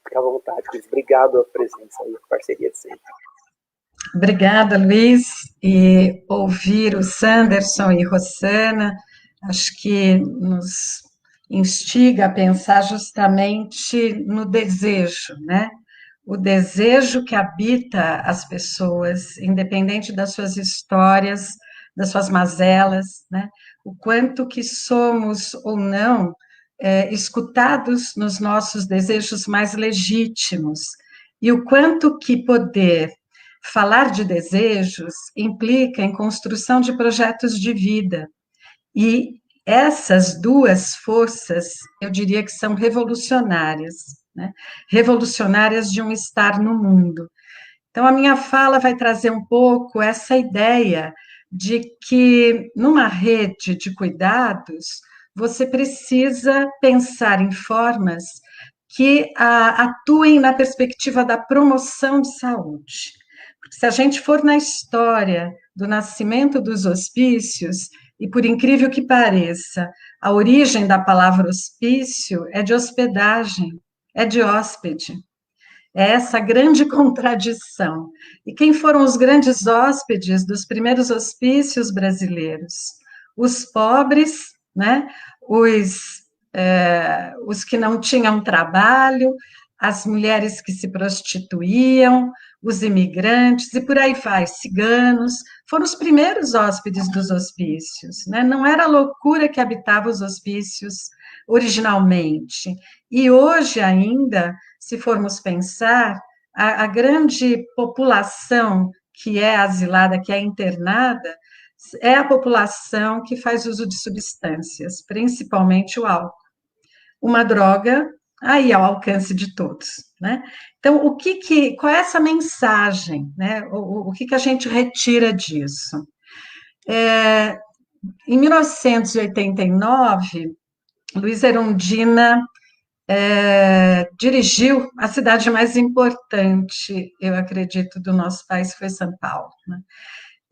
Fique à vontade, Cris. Obrigado a presença e a parceria de sempre. Obrigada, Luiz, e ouvir o Sanderson e Rosana, acho que nos instiga a pensar justamente no desejo, né? O desejo que habita as pessoas, independente das suas histórias, das suas mazelas, né? O quanto que somos ou não escutados nos nossos desejos mais legítimos, e o quanto que poder falar de desejos implica em construção de projetos de vida. E essas duas forças, eu diria que são revolucionárias, né? Revolucionárias de um estar no mundo. Então, a minha fala vai trazer um pouco essa ideia de que, numa rede de cuidados, você precisa pensar em formas que atuem na perspectiva da promoção de saúde. Porque se a gente for na história do nascimento dos hospícios, e por incrível que pareça, a origem da palavra hospício é de hospedagem, é de hóspede. É essa grande contradição. E quem foram os grandes hóspedes dos primeiros hospícios brasileiros? Os pobres, né? Os que não tinham trabalho, as mulheres que se prostituíam, os imigrantes, e por aí vai, ciganos, foram os primeiros hóspedes dos hospícios, né? Não era a loucura que habitava os hospícios originalmente. E hoje ainda, se formos pensar, a grande população que é asilada, que é internada, é a população que faz uso de substâncias, principalmente o álcool. Uma droga aí ao alcance de todos, né? Então, qual é essa mensagem, né? O que a gente retira disso? Em 1989, Luiz Erundina dirigiu a cidade mais importante, eu acredito, do nosso país, que foi São Paulo, né?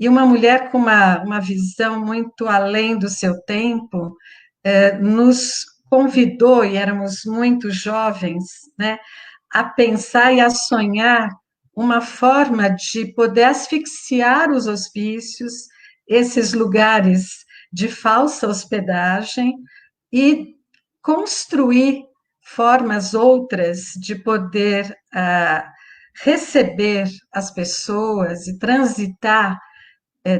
E uma mulher com uma visão muito além do seu tempo, nos convidou, e éramos muito jovens, né, a pensar e a sonhar uma forma de poder asfixiar os hospícios, esses lugares de falsa hospedagem, e construir formas outras de poder receber as pessoas e transitar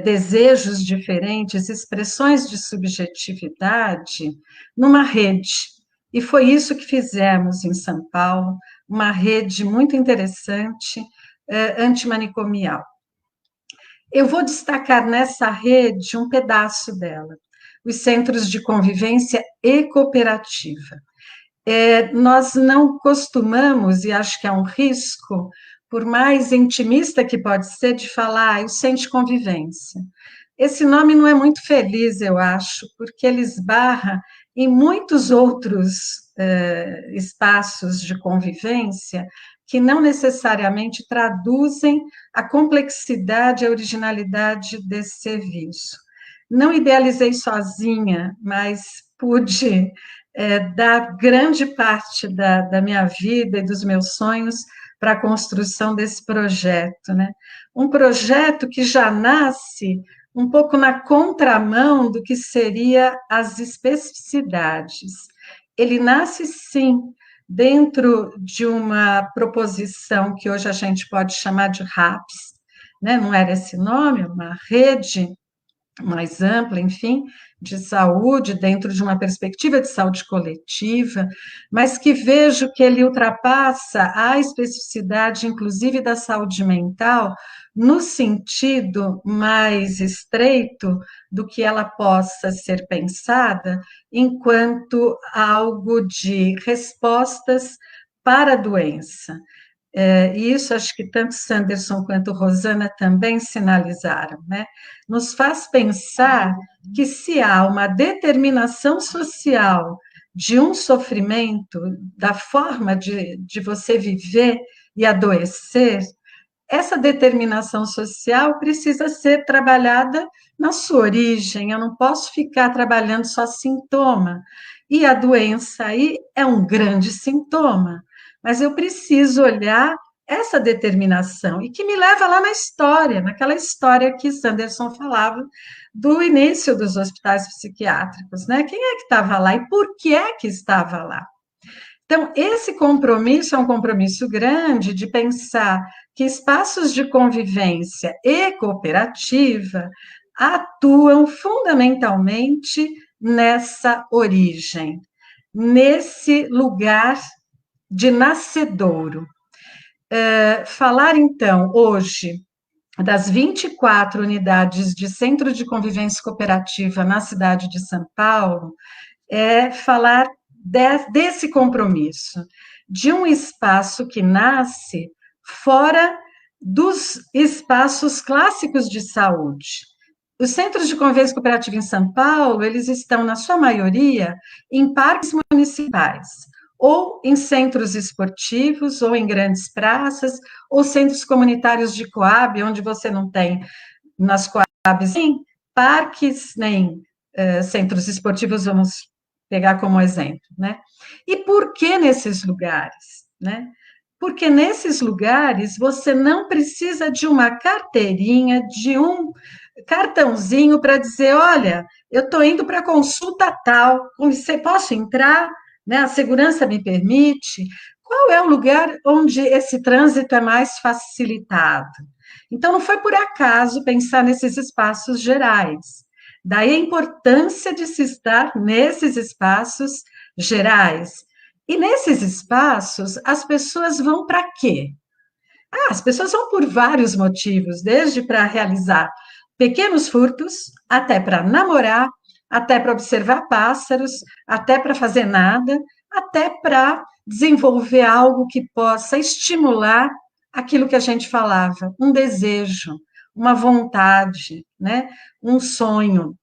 desejos diferentes, expressões de subjetividade, numa rede. E foi isso que fizemos em São Paulo, uma rede muito interessante, antimanicomial. Eu vou destacar nessa rede um pedaço dela, os centros de convivência e cooperativa. Nós não costumamos, e acho que é um risco, por mais intimista que pode ser, de falar o centro de convivência. Esse nome não é muito feliz, eu acho, porque ele esbarra em muitos outros espaços de convivência que não necessariamente traduzem a complexidade e a originalidade desse serviço. Não idealizei sozinha, mas pude dar grande parte da minha vida e dos meus sonhos para a construção desse projeto, né? Um projeto que já nasce um pouco na contramão do que seria as especificidades. Ele nasce, sim, dentro de uma proposição que hoje a gente pode chamar de RAPS, né? Não era esse nome, uma rede mais ampla, enfim, de saúde, dentro de uma perspectiva de saúde coletiva, mas que vejo que ele ultrapassa a especificidade, inclusive, da saúde mental, no sentido mais estreito do que ela possa ser pensada enquanto algo de respostas para a doença. E isso acho que tanto Sanderson quanto Rosana também sinalizaram, né? Nos faz pensar que se há uma determinação social de um sofrimento, da forma de você viver e adoecer, essa determinação social precisa ser trabalhada na sua origem. Eu não posso ficar trabalhando só sintoma, e a doença aí é um grande sintoma. Mas eu preciso olhar essa determinação, e que me leva lá na história, naquela história que Sanderson falava do início dos hospitais psiquiátricos, né? Quem é que estava lá e por que é que estava lá? Então, esse compromisso é um compromisso grande de pensar que espaços de convivência e cooperativa atuam fundamentalmente nessa origem, nesse lugar de nascedouro. Falar, então, hoje, das 24 unidades de centro de convivência cooperativa na cidade de São Paulo, é falar desse compromisso, de um espaço que nasce fora dos espaços clássicos de saúde. Os centros de convivência cooperativa em São Paulo, eles estão, na sua maioria, em parques municipais, ou em centros esportivos, ou em grandes praças, ou centros comunitários de Coab, onde você não tem, nas Coabs, nem parques, nem centros esportivos, vamos pegar como exemplo, né? E por que nesses lugares, né? Porque nesses lugares você não precisa de uma carteirinha, de um cartãozinho para dizer, olha, eu estou indo para consulta tal, você posso entrar? Né, a segurança me permite? Qual é o lugar onde esse trânsito é mais facilitado? Então, não foi por acaso pensar nesses espaços gerais. Daí a importância de se estar nesses espaços gerais. E nesses espaços, as pessoas vão para quê? As pessoas vão por vários motivos, desde para realizar pequenos furtos, até para namorar, até para observar pássaros, até para fazer nada, até para desenvolver algo que possa estimular aquilo que a gente falava, um desejo, uma vontade, né? Um sonho.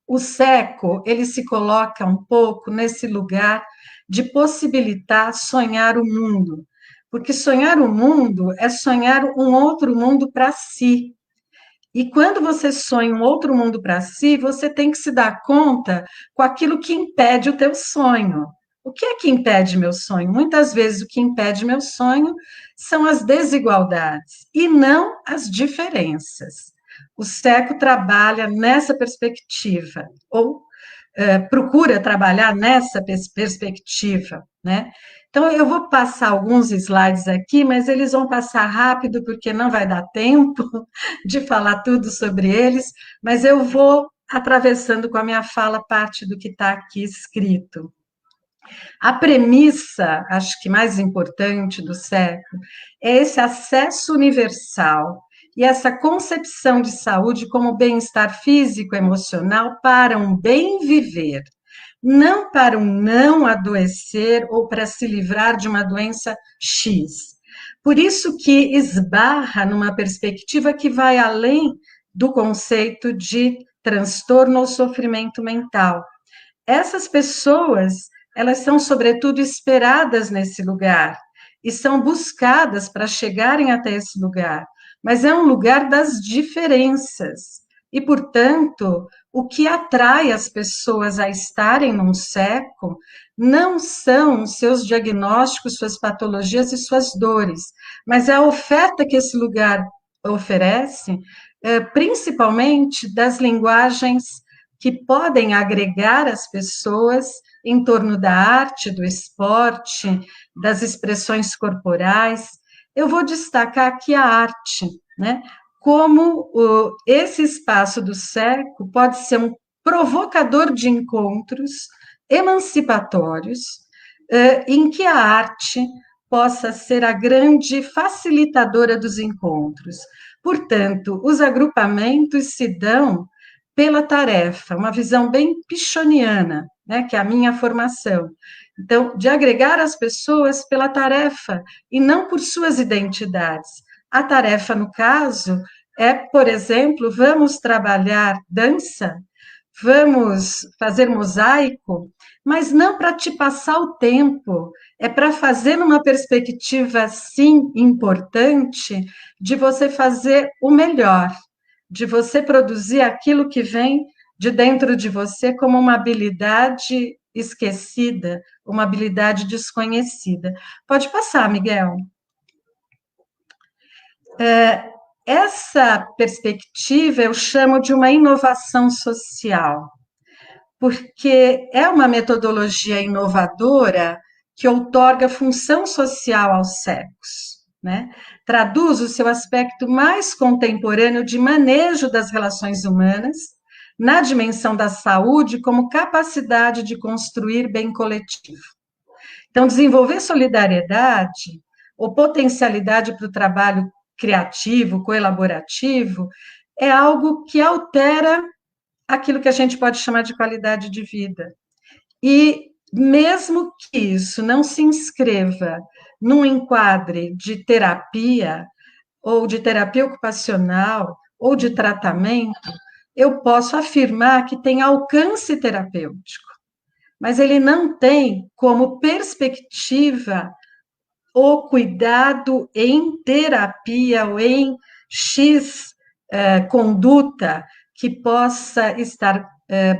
O SECO, ele se coloca um pouco nesse lugar de possibilitar sonhar o mundo, porque sonhar o mundo é sonhar um outro mundo para si. E quando você sonha um outro mundo para si, você tem que se dar conta com aquilo que impede o teu sonho. O que é que impede meu sonho? Muitas vezes o que impede meu sonho são as desigualdades e não as diferenças. O SECO trabalha nessa perspectiva, ou procura trabalhar nessa perspectiva, né? Então, eu vou passar alguns slides aqui, mas eles vão passar rápido, porque não vai dar tempo de falar tudo sobre eles, mas eu vou atravessando com a minha fala parte do que está aqui escrito. A premissa, acho que mais importante do século, é esse acesso universal e essa concepção de saúde como bem-estar físico e emocional para um bem viver, não para um não adoecer ou para se livrar de uma doença X. Por isso que esbarra numa perspectiva que vai além do conceito de transtorno ou sofrimento mental. Essas pessoas, elas são, sobretudo, esperadas nesse lugar e são buscadas para chegarem até esse lugar, mas é um lugar das diferenças. E, portanto, o que atrai as pessoas a estarem num SECO não são seus diagnósticos, suas patologias e suas dores, mas é a oferta que esse lugar oferece, principalmente das linguagens que podem agregar as pessoas em torno da arte, do esporte, das expressões corporais. Eu vou destacar aqui a arte, né? Como esse espaço do SECO pode ser um provocador de encontros emancipatórios, em que a arte possa ser a grande facilitadora dos encontros. Portanto, os agrupamentos se dão pela tarefa, uma visão bem pichoniana, né, que é a minha formação. Então, de agregar as pessoas pela tarefa e não por suas identidades. A tarefa, no caso, é, por exemplo, vamos trabalhar dança, vamos fazer mosaico, mas não para te passar o tempo, é para fazer numa perspectiva, sim, importante, de você fazer o melhor, de você produzir aquilo que vem de dentro de você como uma habilidade esquecida, uma habilidade desconhecida. Pode passar, Miguel. Essa perspectiva eu chamo de uma inovação social, porque é uma metodologia inovadora que outorga função social aos SECOs, né? Traduz o seu aspecto mais contemporâneo de manejo das relações humanas na dimensão da saúde como capacidade de construir bem coletivo. Então, desenvolver solidariedade ou potencialidade para o trabalho criativo, colaborativo, é algo que altera aquilo que a gente pode chamar de qualidade de vida. E mesmo que isso não se inscreva num enquadre de terapia, ou de terapia ocupacional, ou de tratamento, eu posso afirmar que tem alcance terapêutico, mas ele não tem como perspectiva o cuidado em terapia ou em X conduta que possa estar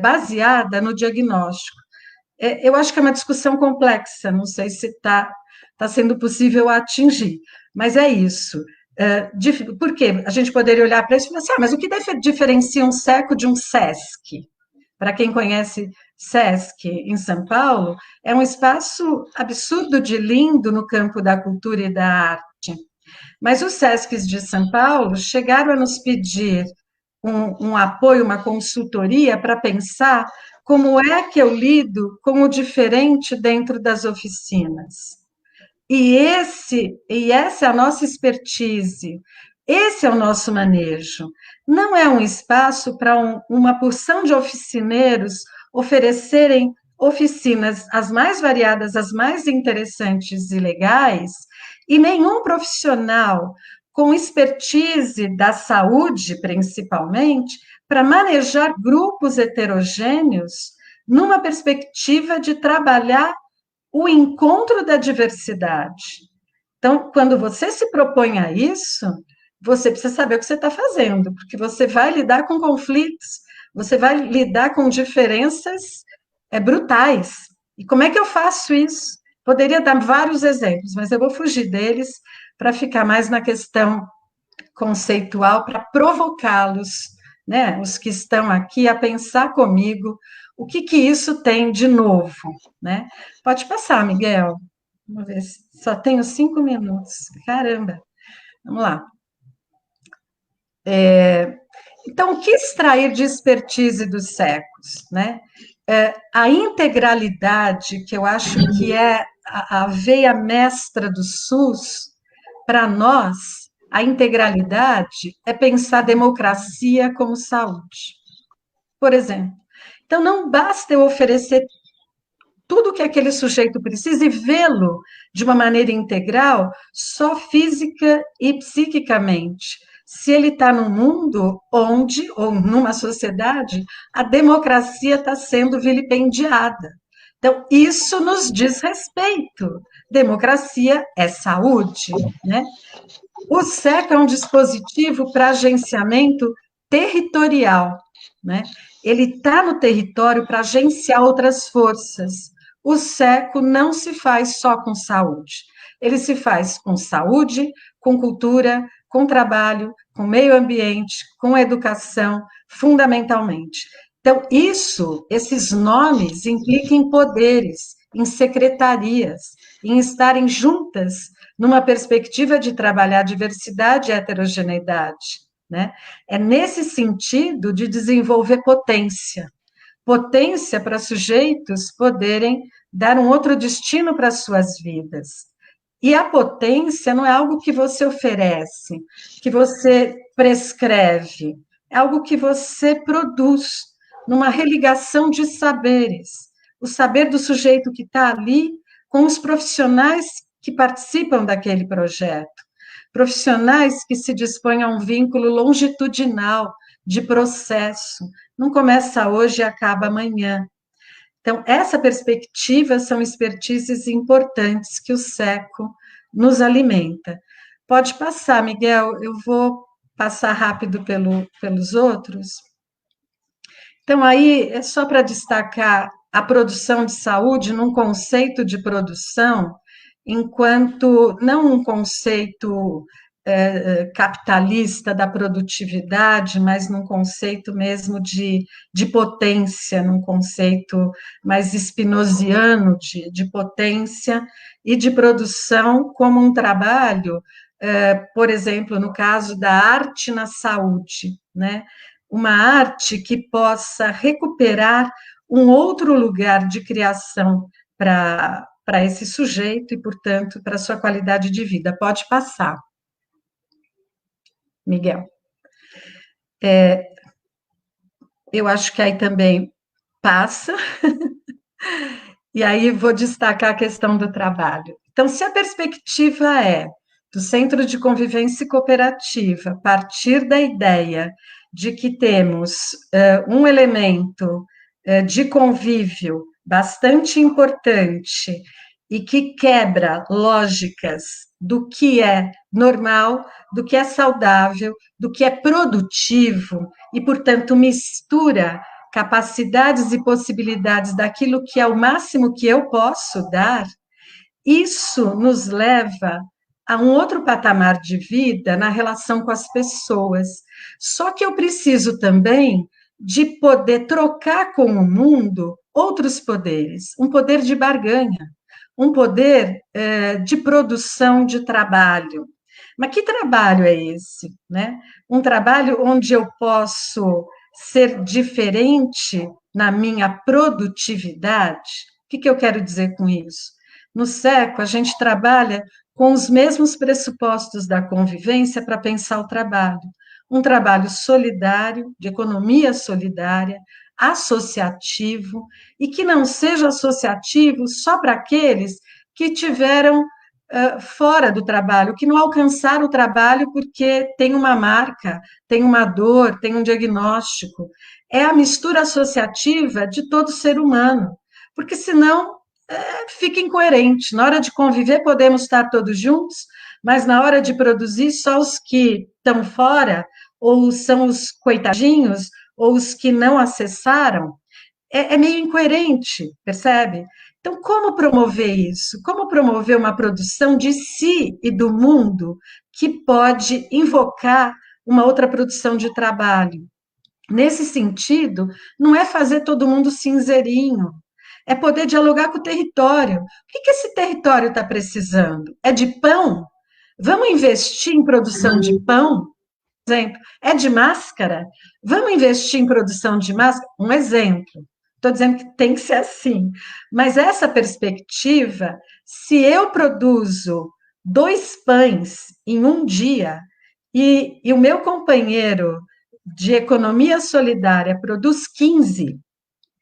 baseada no diagnóstico. Eu acho que é uma discussão complexa, não sei se está sendo possível atingir, mas é isso. Por quê? A gente poderia olhar para isso e falar assim, mas o que diferencia um SECO de um SESC? Para quem conhece SESC em São Paulo, é um espaço absurdo de lindo no campo da cultura e da arte. Mas os SESCs de São Paulo chegaram a nos pedir um apoio, uma consultoria para pensar como é que eu lido com o diferente dentro das oficinas. E essa é a nossa expertise, esse é o nosso manejo. Não é um espaço para uma porção de oficineiros oferecerem oficinas as mais variadas, as mais interessantes e legais, e nenhum profissional com expertise da saúde, principalmente, para manejar grupos heterogêneos numa perspectiva de trabalhar o encontro da diversidade. Então, quando você se propõe a isso, você precisa saber o que você está fazendo, porque você vai lidar com conflitos, você vai lidar com diferenças brutais. E como é que eu faço isso? Poderia dar vários exemplos, mas eu vou fugir deles para ficar mais na questão conceitual, para provocá-los, né, os que estão aqui, a pensar comigo o que isso tem de novo, né? Pode passar, Miguel. Vamos ver, só tenho 5 minutos. Caramba! Vamos lá. Então, o que extrair de expertise dos séculos, né? A integralidade, que eu acho que é a veia mestra do SUS, para nós, a integralidade é pensar democracia como saúde. Por exemplo, então não basta eu oferecer tudo que aquele sujeito precisa e vê-lo de uma maneira integral, só física e psiquicamente. Se ele está num mundo onde, ou numa sociedade, a democracia está sendo vilipendiada. Então, isso nos diz respeito. Democracia é saúde, né? O SECA é um dispositivo para agenciamento territorial, né? Ele está no território para agenciar outras forças. O SECO não se faz só com saúde, ele se faz com saúde, com cultura, com trabalho, com meio ambiente, com educação, fundamentalmente. Então, esses nomes implicam em poderes, em secretarias, em estarem juntas numa perspectiva de trabalhar diversidade e heterogeneidade, né? É nesse sentido de desenvolver potência para sujeitos poderem dar um outro destino para as suas vidas. E a potência não é algo que você oferece, que você prescreve, é algo que você produz numa religação de saberes. O saber do sujeito que está ali com os profissionais que participam daquele projeto. Profissionais que se dispõem a um vínculo longitudinal de processo. Não começa hoje e acaba amanhã. Então, essa perspectiva são expertises importantes que o SECO nos alimenta. Pode passar, Miguel, eu vou passar rápido pelos outros. Então, aí, é só para destacar a produção de saúde num conceito de produção, enquanto não um conceito capitalista da produtividade, mas num conceito mesmo de potência, num conceito mais spinoziano de potência e de produção como um trabalho, por exemplo, no caso da arte na saúde, né? Uma arte que possa recuperar um outro lugar de criação para esse sujeito e, portanto, para a sua qualidade de vida. Pode passar, Miguel. Eu acho que aí também passa, e aí vou destacar a questão do trabalho. Então, se a perspectiva é do Centro de Convivência Cooperativa, partir da ideia de que temos um elemento de convívio bastante importante e que quebra lógicas do que é normal, do que é saudável, do que é produtivo e, portanto, mistura capacidades e possibilidades daquilo que é o máximo que eu posso dar, isso nos leva a um outro patamar de vida na relação com as pessoas. Só que eu preciso também de poder trocar com o mundo outros poderes, um poder de barganha, um poder de produção de trabalho. Mas que trabalho é esse, né? Um trabalho onde eu posso ser diferente na minha produtividade. O que eu quero dizer com isso? No SECO, a gente trabalha com os mesmos pressupostos da convivência para pensar o trabalho. Um trabalho solidário, de economia solidária, associativo, e que não seja associativo só para aqueles que tiveram fora do trabalho, que não alcançaram o trabalho porque tem uma marca, tem uma dor, tem um diagnóstico. É a mistura associativa de todo ser humano, porque senão fica incoerente. Na hora de conviver, podemos estar todos juntos, mas na hora de produzir, só os que estão fora, ou são os coitadinhos, ou os que não acessaram, é meio incoerente, percebe? Então, como promover isso? Como promover uma produção de si e do mundo que pode invocar uma outra produção de trabalho? Nesse sentido, não é fazer todo mundo cinzeirinho, é poder dialogar com o território. O que esse território está precisando? É de pão? Vamos investir em produção de pão? Por exemplo, é de máscara? Vamos investir em produção de máscara? Um exemplo. Estou dizendo que tem que ser assim. Mas essa perspectiva, se eu produzo 2 pães em um dia e o meu companheiro de economia solidária produz 15,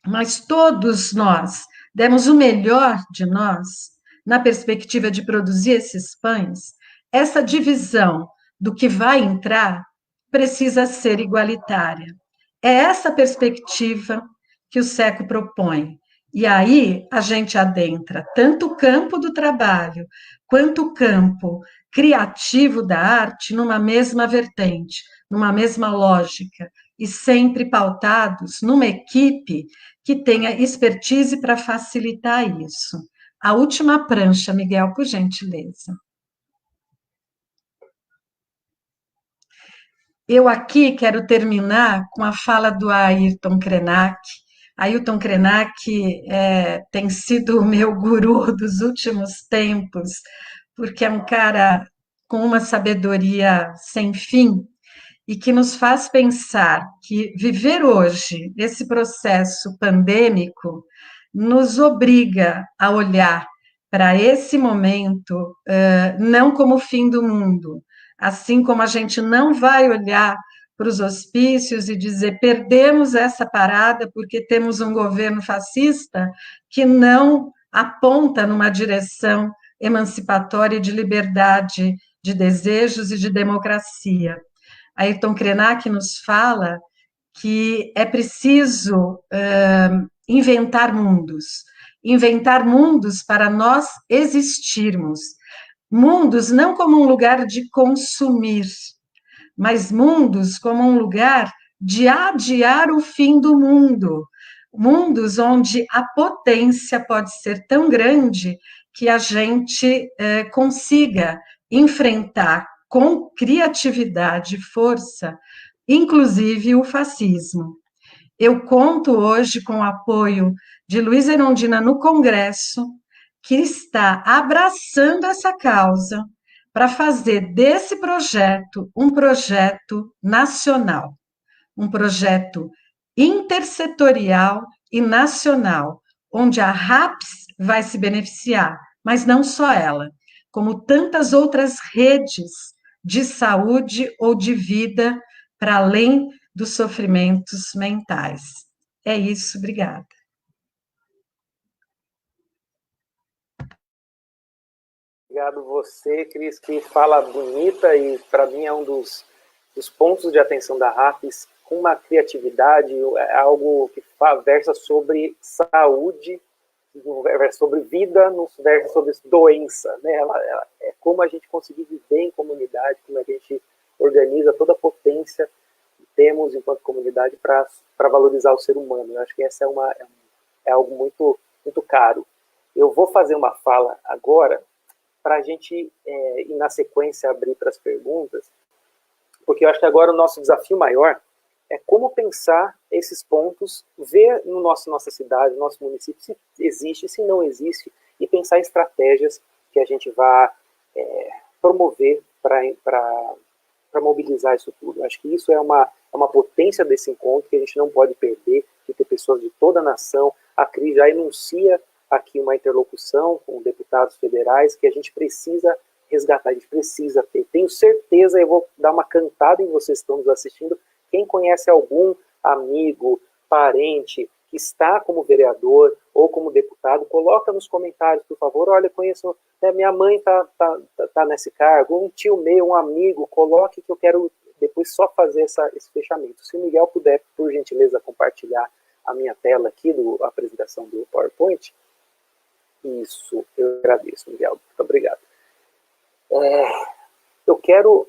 mas todos nós demos o melhor de nós na perspectiva de produzir esses pães, essa divisão do que vai entrar precisa ser igualitária. É essa perspectiva que o SECO propõe. E aí a gente adentra tanto o campo do trabalho quanto o campo criativo da arte numa mesma vertente, numa mesma lógica, e sempre pautados numa equipe que tenha expertise para facilitar isso. A última prancha, Miguel, por gentileza. Eu aqui quero terminar com a fala do Ayrton Krenak. Ayrton Krenak tem sido o meu guru dos últimos tempos, porque é um cara com uma sabedoria sem fim e que nos faz pensar que viver hoje, esse processo pandêmico, nos obriga a olhar para esse momento não como o fim do mundo, assim como a gente não vai olhar para os hospícios e dizer perdemos essa parada porque temos um governo fascista que não aponta numa direção emancipatória de liberdade de desejos e de democracia. Ayrton Krenak nos fala que é preciso inventar mundos para nós existirmos. Mundos não como um lugar de consumir, mas mundos como um lugar de adiar o fim do mundo. Mundos onde a potência pode ser tão grande que a gente consiga enfrentar com criatividade e força, inclusive o fascismo. Eu conto hoje com o apoio de Luiz Erundina no Congresso, que está abraçando essa causa para fazer desse projeto um projeto nacional, um projeto intersetorial e nacional, onde a RAPS vai se beneficiar, mas não só ela, como tantas outras redes de saúde ou de vida para além dos sofrimentos mentais. É isso, obrigada. Obrigado você, Cris, que fala bonita e para mim é um dos pontos de atenção da RAPS, com uma criatividade, é algo que versa sobre saúde, versa sobre vida, não versa sobre doença, né? Ela é como a gente conseguir viver em comunidade, como a gente organiza toda a potência que temos enquanto comunidade para valorizar o ser humano. Eu acho que essa é algo muito, muito caro. Eu vou fazer uma fala agora para a gente ir na sequência abrir para as perguntas, porque eu acho que agora o nosso desafio maior é como pensar esses pontos, ver no nossa cidade, no nosso município, se existe, se não existe, e pensar estratégias que a gente vá promover para mobilizar isso tudo. Eu acho que isso é uma potência desse encontro que a gente não pode perder, de ter pessoas de toda a nação. A Cris já enuncia aqui uma interlocução com deputados federais que a gente precisa resgatar, a gente precisa ter. Tenho certeza, eu vou dar uma cantada em vocês que estão nos assistindo, quem conhece algum amigo, parente, que está como vereador ou como deputado, coloca nos comentários, por favor, olha, conheço, minha mãe tá nesse cargo, um tio meu, um amigo, coloque que eu quero depois só fazer esse fechamento. Se o Miguel puder, por gentileza, compartilhar a minha tela aqui, a apresentação do PowerPoint, isso, eu agradeço, Miguel, muito obrigado. Eu quero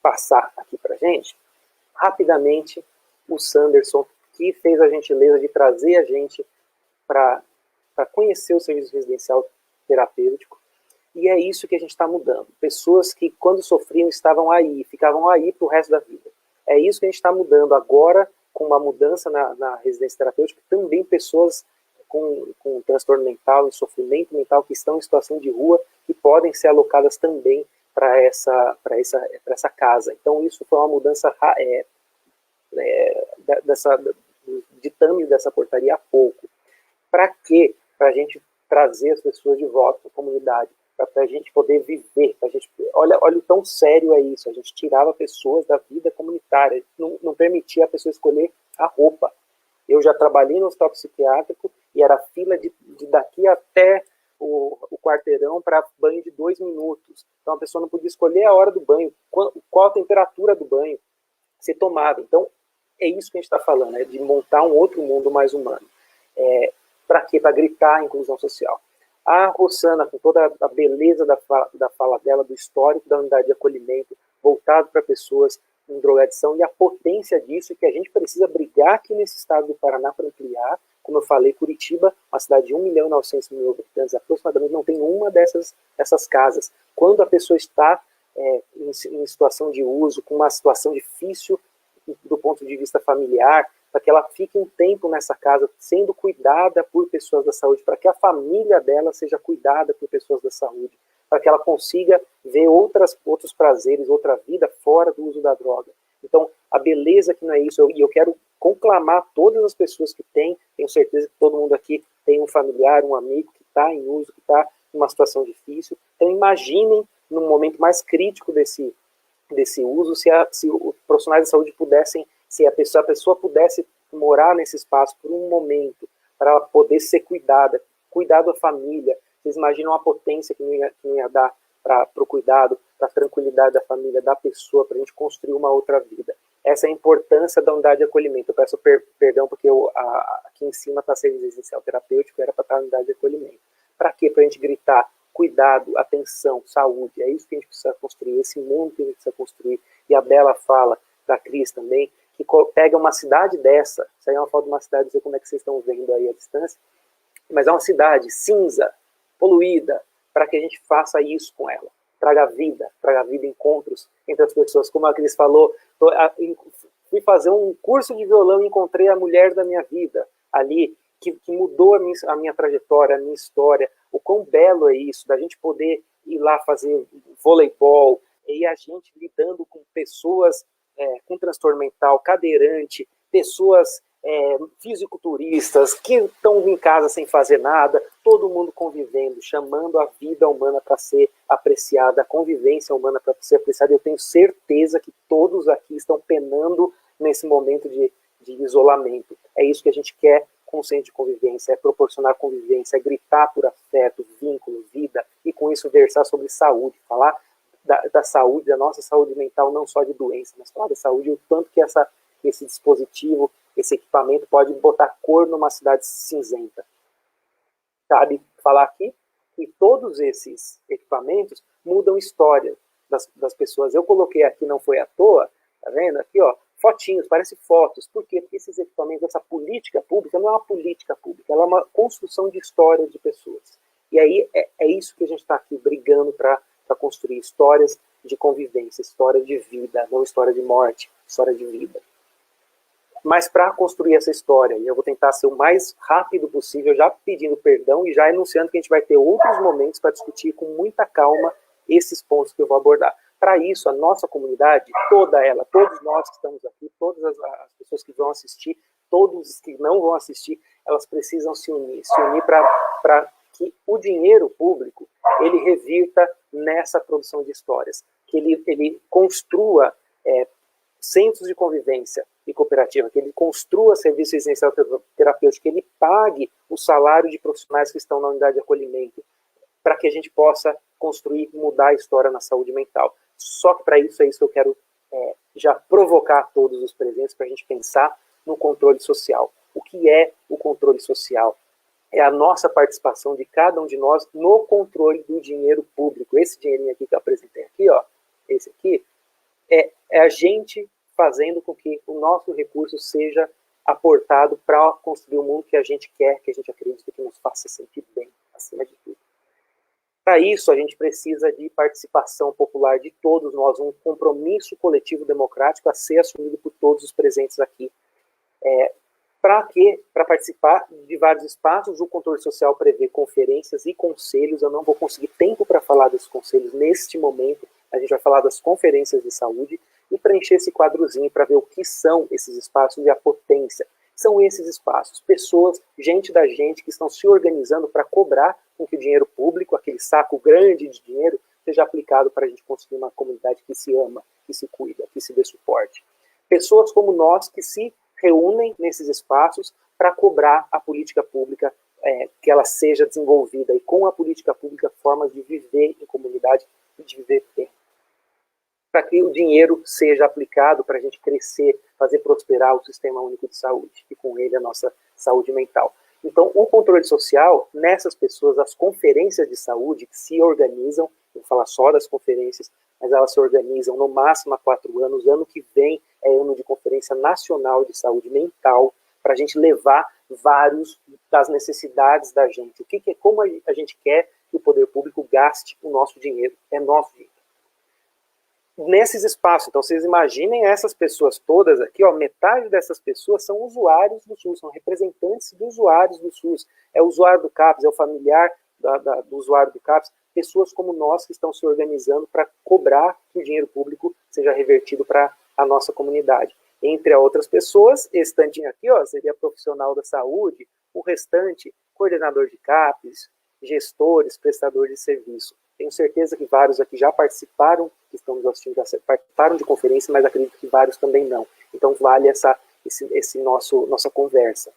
passar aqui para a gente, rapidamente, o Sanderson, que fez a gentileza de trazer a gente para conhecer o serviço residencial terapêutico, e é isso que a gente está mudando. Pessoas que, quando sofriam, estavam aí, ficavam aí para o resto da vida. É isso que a gente está mudando agora, com uma mudança na residência terapêutica, também pessoas com transtorno mental, em sofrimento mental, que estão em situação de rua, que podem ser alocadas também para essa casa. Então, isso foi uma mudança do ditame dessa portaria há pouco. Para quê? Para a gente trazer as pessoas de volta para a comunidade, para a gente poder viver. Olha o tão sério é isso. A gente tirava pessoas da vida comunitária, não permitia a pessoa escolher a roupa. Eu já trabalhei no hospital psiquiátrico e era fila de daqui até o quarteirão para banho de 2 minutos. Então a pessoa não podia escolher a hora do banho, qual a temperatura do banho ser tomada. Então é isso que a gente está falando, de montar um outro mundo mais humano. Para quê? Para gritar a inclusão social. A Rossana, com toda a beleza da fala dela, do histórico da unidade de acolhimento, voltado para pessoas em drogadição, e a potência disso, que a gente precisa brigar aqui nesse estado do Paraná para ampliar. Como eu falei, Curitiba, uma cidade de 1.900.000 habitantes, aproximadamente, não tem uma dessas casas. Quando a pessoa está em situação de uso, com uma situação difícil do ponto de vista familiar, para que ela fique um tempo nessa casa sendo cuidada por pessoas da saúde, para que a família dela seja cuidada por pessoas da saúde, para que ela consiga ver outros prazeres, outra vida fora do uso da droga. Então, a beleza que não é isso, e eu quero conclamar todas as pessoas que tenho certeza que todo mundo aqui tem um familiar, um amigo que está em uso, que está em uma situação difícil. Então, imaginem, num momento mais crítico desse uso, se os profissionais de saúde pudessem, se a pessoa pudesse morar nesse espaço por um momento, para ela poder ser cuidada, cuidar da família. Vocês imaginam a potência que não ia dar para o cuidado, para a tranquilidade da família, da pessoa, para a gente construir uma outra vida. Essa é a importância da unidade de acolhimento. Eu peço perdão porque aqui em cima está serviço residencial terapêutico, era para estar a unidade de acolhimento. Para quê? Para a gente gritar cuidado, atenção, saúde. É isso que a gente precisa construir, esse mundo que a gente precisa construir. E a Bela fala, da Cris também, que pega uma cidade dessa, isso aí é uma foto de uma cidade, não sei como é que vocês estão vendo aí à distância, mas é uma cidade cinza, poluída, para que a gente faça isso com ela. Traga vida, encontros entre as pessoas. Como a Cris falou, fui fazer um curso de violão e encontrei a mulher da minha vida ali, que mudou a minha trajetória, a minha história. O quão belo é isso, da gente poder ir lá fazer voleibol, e a gente lidando com pessoas com transtorno mental, cadeirante, pessoas fisiculturistas que estão em casa sem fazer nada, todo mundo convivendo, chamando a vida humana para ser apreciada, a convivência humana para ser apreciada. Eu tenho certeza que todos aqui estão penando nesse momento de isolamento. É isso que a gente quer com o centro de convivência, é proporcionar convivência, é gritar por afeto, vínculo, vida, e com isso versar sobre saúde, falar da saúde, da nossa saúde mental, não só de doença, mas falar da saúde, o tanto que esse dispositivo, esse equipamento pode botar cor numa cidade cinzenta. Cabe falar aqui que todos esses equipamentos mudam história das pessoas. Eu coloquei aqui, não foi à toa, tá vendo? Aqui, ó, fotinhos, parece fotos. Por quê? Porque esses equipamentos, essa política pública, não é uma política pública, ela é uma construção de história de pessoas. E aí é isso que a gente está aqui brigando para construir histórias de convivência, história de vida, não história de morte, história de vida. Mas para construir essa história, e eu vou tentar ser o mais rápido possível, já pedindo perdão e já anunciando que a gente vai ter outros momentos para discutir com muita calma esses pontos que eu vou abordar. Para isso, a nossa comunidade, toda ela, todos nós que estamos aqui, todas as pessoas que vão assistir, todos que não vão assistir, elas precisam se unir para que o dinheiro público ele revirta nessa produção de histórias, que ele construa centros de convivência e cooperativa, que ele construa serviço residencial terapêutico, que ele pague o salário de profissionais que estão na unidade de acolhimento, para que a gente possa construir e mudar a história na saúde mental. Só que para isso é isso que eu quero já provocar todos os presentes para a gente pensar no controle social. O que é o controle social? É a nossa participação de cada um de nós no controle do dinheiro público. Esse dinheirinho aqui que eu apresentei aqui, ó, esse aqui, é a gente fazendo com que o nosso recurso seja aportado para construir o mundo que a gente quer, que a gente acredita que nos faça sentir bem, acima de tudo. Para isso, a gente precisa de participação popular de todos nós, um compromisso coletivo democrático a ser assumido por todos os presentes aqui. Para quê? Para participar de vários espaços, o controle social prevê conferências e conselhos. Eu não vou conseguir tempo para falar desses conselhos neste momento. A gente vai falar das conferências de saúde e preencher esse quadrozinho para ver o que são esses espaços e a potência. São esses espaços, pessoas, gente da gente, que estão se organizando para cobrar com que o dinheiro público, aquele saco grande de dinheiro, seja aplicado para a gente construir uma comunidade que se ama, que se cuida, que se dê suporte. Pessoas como nós que se reúnem nesses espaços para cobrar a política pública, que ela seja desenvolvida, e com a política pública formas de viver em comunidade e de viver bem. Para que o dinheiro seja aplicado para a gente crescer, fazer prosperar o Sistema Único de Saúde, e com ele a nossa saúde mental. Então, o controle social, nessas pessoas, as conferências de saúde que se organizam, vou falar só das conferências, mas elas se organizam no máximo há 4 anos. Ano que vem é ano de Conferência Nacional de Saúde Mental, para a gente levar vários das necessidades da gente. Como a gente quer que o poder público gaste o nosso dinheiro, é nosso dinheiro. Nesses espaços, então vocês imaginem essas pessoas todas aqui, ó, metade dessas pessoas são usuários do SUS, são representantes de usuários do SUS, é o usuário do CAPS, é o familiar do usuário do CAPS, pessoas como nós que estão se organizando para cobrar que o dinheiro público seja revertido para a nossa comunidade. Entre outras pessoas, esse tantinho aqui, ó, seria profissional da saúde, o restante, coordenador de CAPS, gestores, prestadores de serviço. Tenho certeza que vários aqui já participaram, que estão nos assistindo, já participaram de conferência, mas acredito que vários também não. Então vale esse nossa conversa.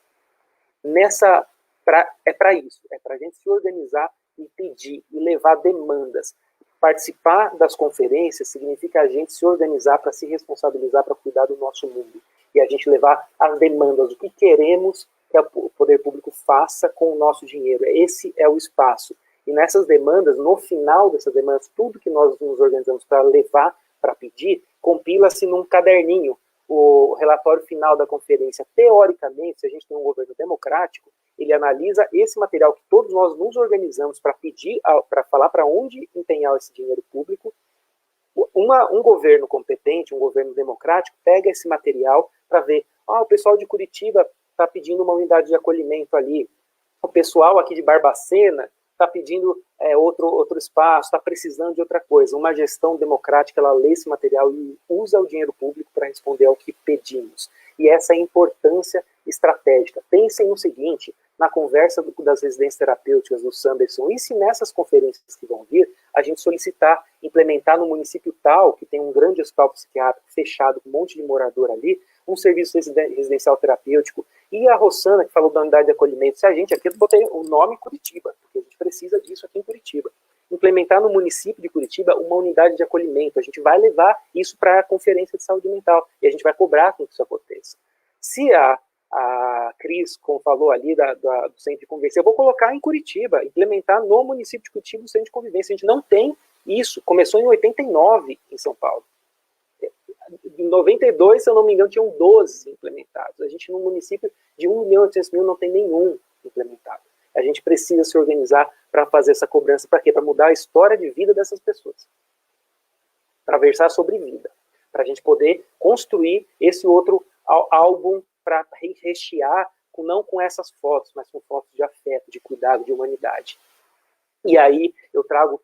É para isso, é para a gente se organizar e pedir e levar demandas. Participar das conferências significa a gente se organizar para se responsabilizar, para cuidar do nosso mundo. E a gente levar as demandas, o que queremos que o poder público faça com o nosso dinheiro. Esse é o espaço. E nessas demandas, no final dessas demandas, tudo que nós nos organizamos para levar, para pedir, compila-se num caderninho. O relatório final da conferência, teoricamente, se a gente tem um governo democrático, ele analisa esse material que todos nós nos organizamos para pedir, para falar para onde empenhar esse dinheiro público. Um governo competente, um governo democrático, pega esse material para ver, o pessoal de Curitiba está pedindo uma unidade de acolhimento ali, o pessoal aqui de Barbacena está pedindo outro espaço, está precisando de outra coisa. Uma gestão democrática, ela lê esse material e usa o dinheiro público para responder ao que pedimos. E essa é a importância estratégica. Pensem no seguinte, na conversa das residências terapêuticas do Sanderson, e se nessas conferências que vão vir, a gente solicitar implementar no município tal, que tem um grande hospital psiquiátrico fechado, com um monte de morador ali, um serviço residencial terapêutico, e a Rossana, que falou da unidade de acolhimento, se a gente aqui, eu botei o nome Curitiba, porque a gente precisa disso aqui em Curitiba. Implementar no município de Curitiba uma unidade de acolhimento, a gente vai levar isso para a Conferência de Saúde Mental, e a gente vai cobrar com que isso aconteça. Se a Cris, como falou ali, do Centro de Convivência, eu vou colocar em Curitiba, implementar no município de Curitiba o Centro de Convivência. A gente não tem isso. Começou em 89 em São Paulo. Em 92, se eu não me engano, tinham 12 implementados. A gente, no município de 1.800.000, não tem nenhum implementado. A gente precisa se organizar para fazer essa cobrança. Para quê? Para mudar a história de vida dessas pessoas. Para versar sobre vida. Para a gente poder construir esse outro álbum para rechear, não com essas fotos, mas com fotos de afeto, de cuidado, de humanidade. E aí eu trago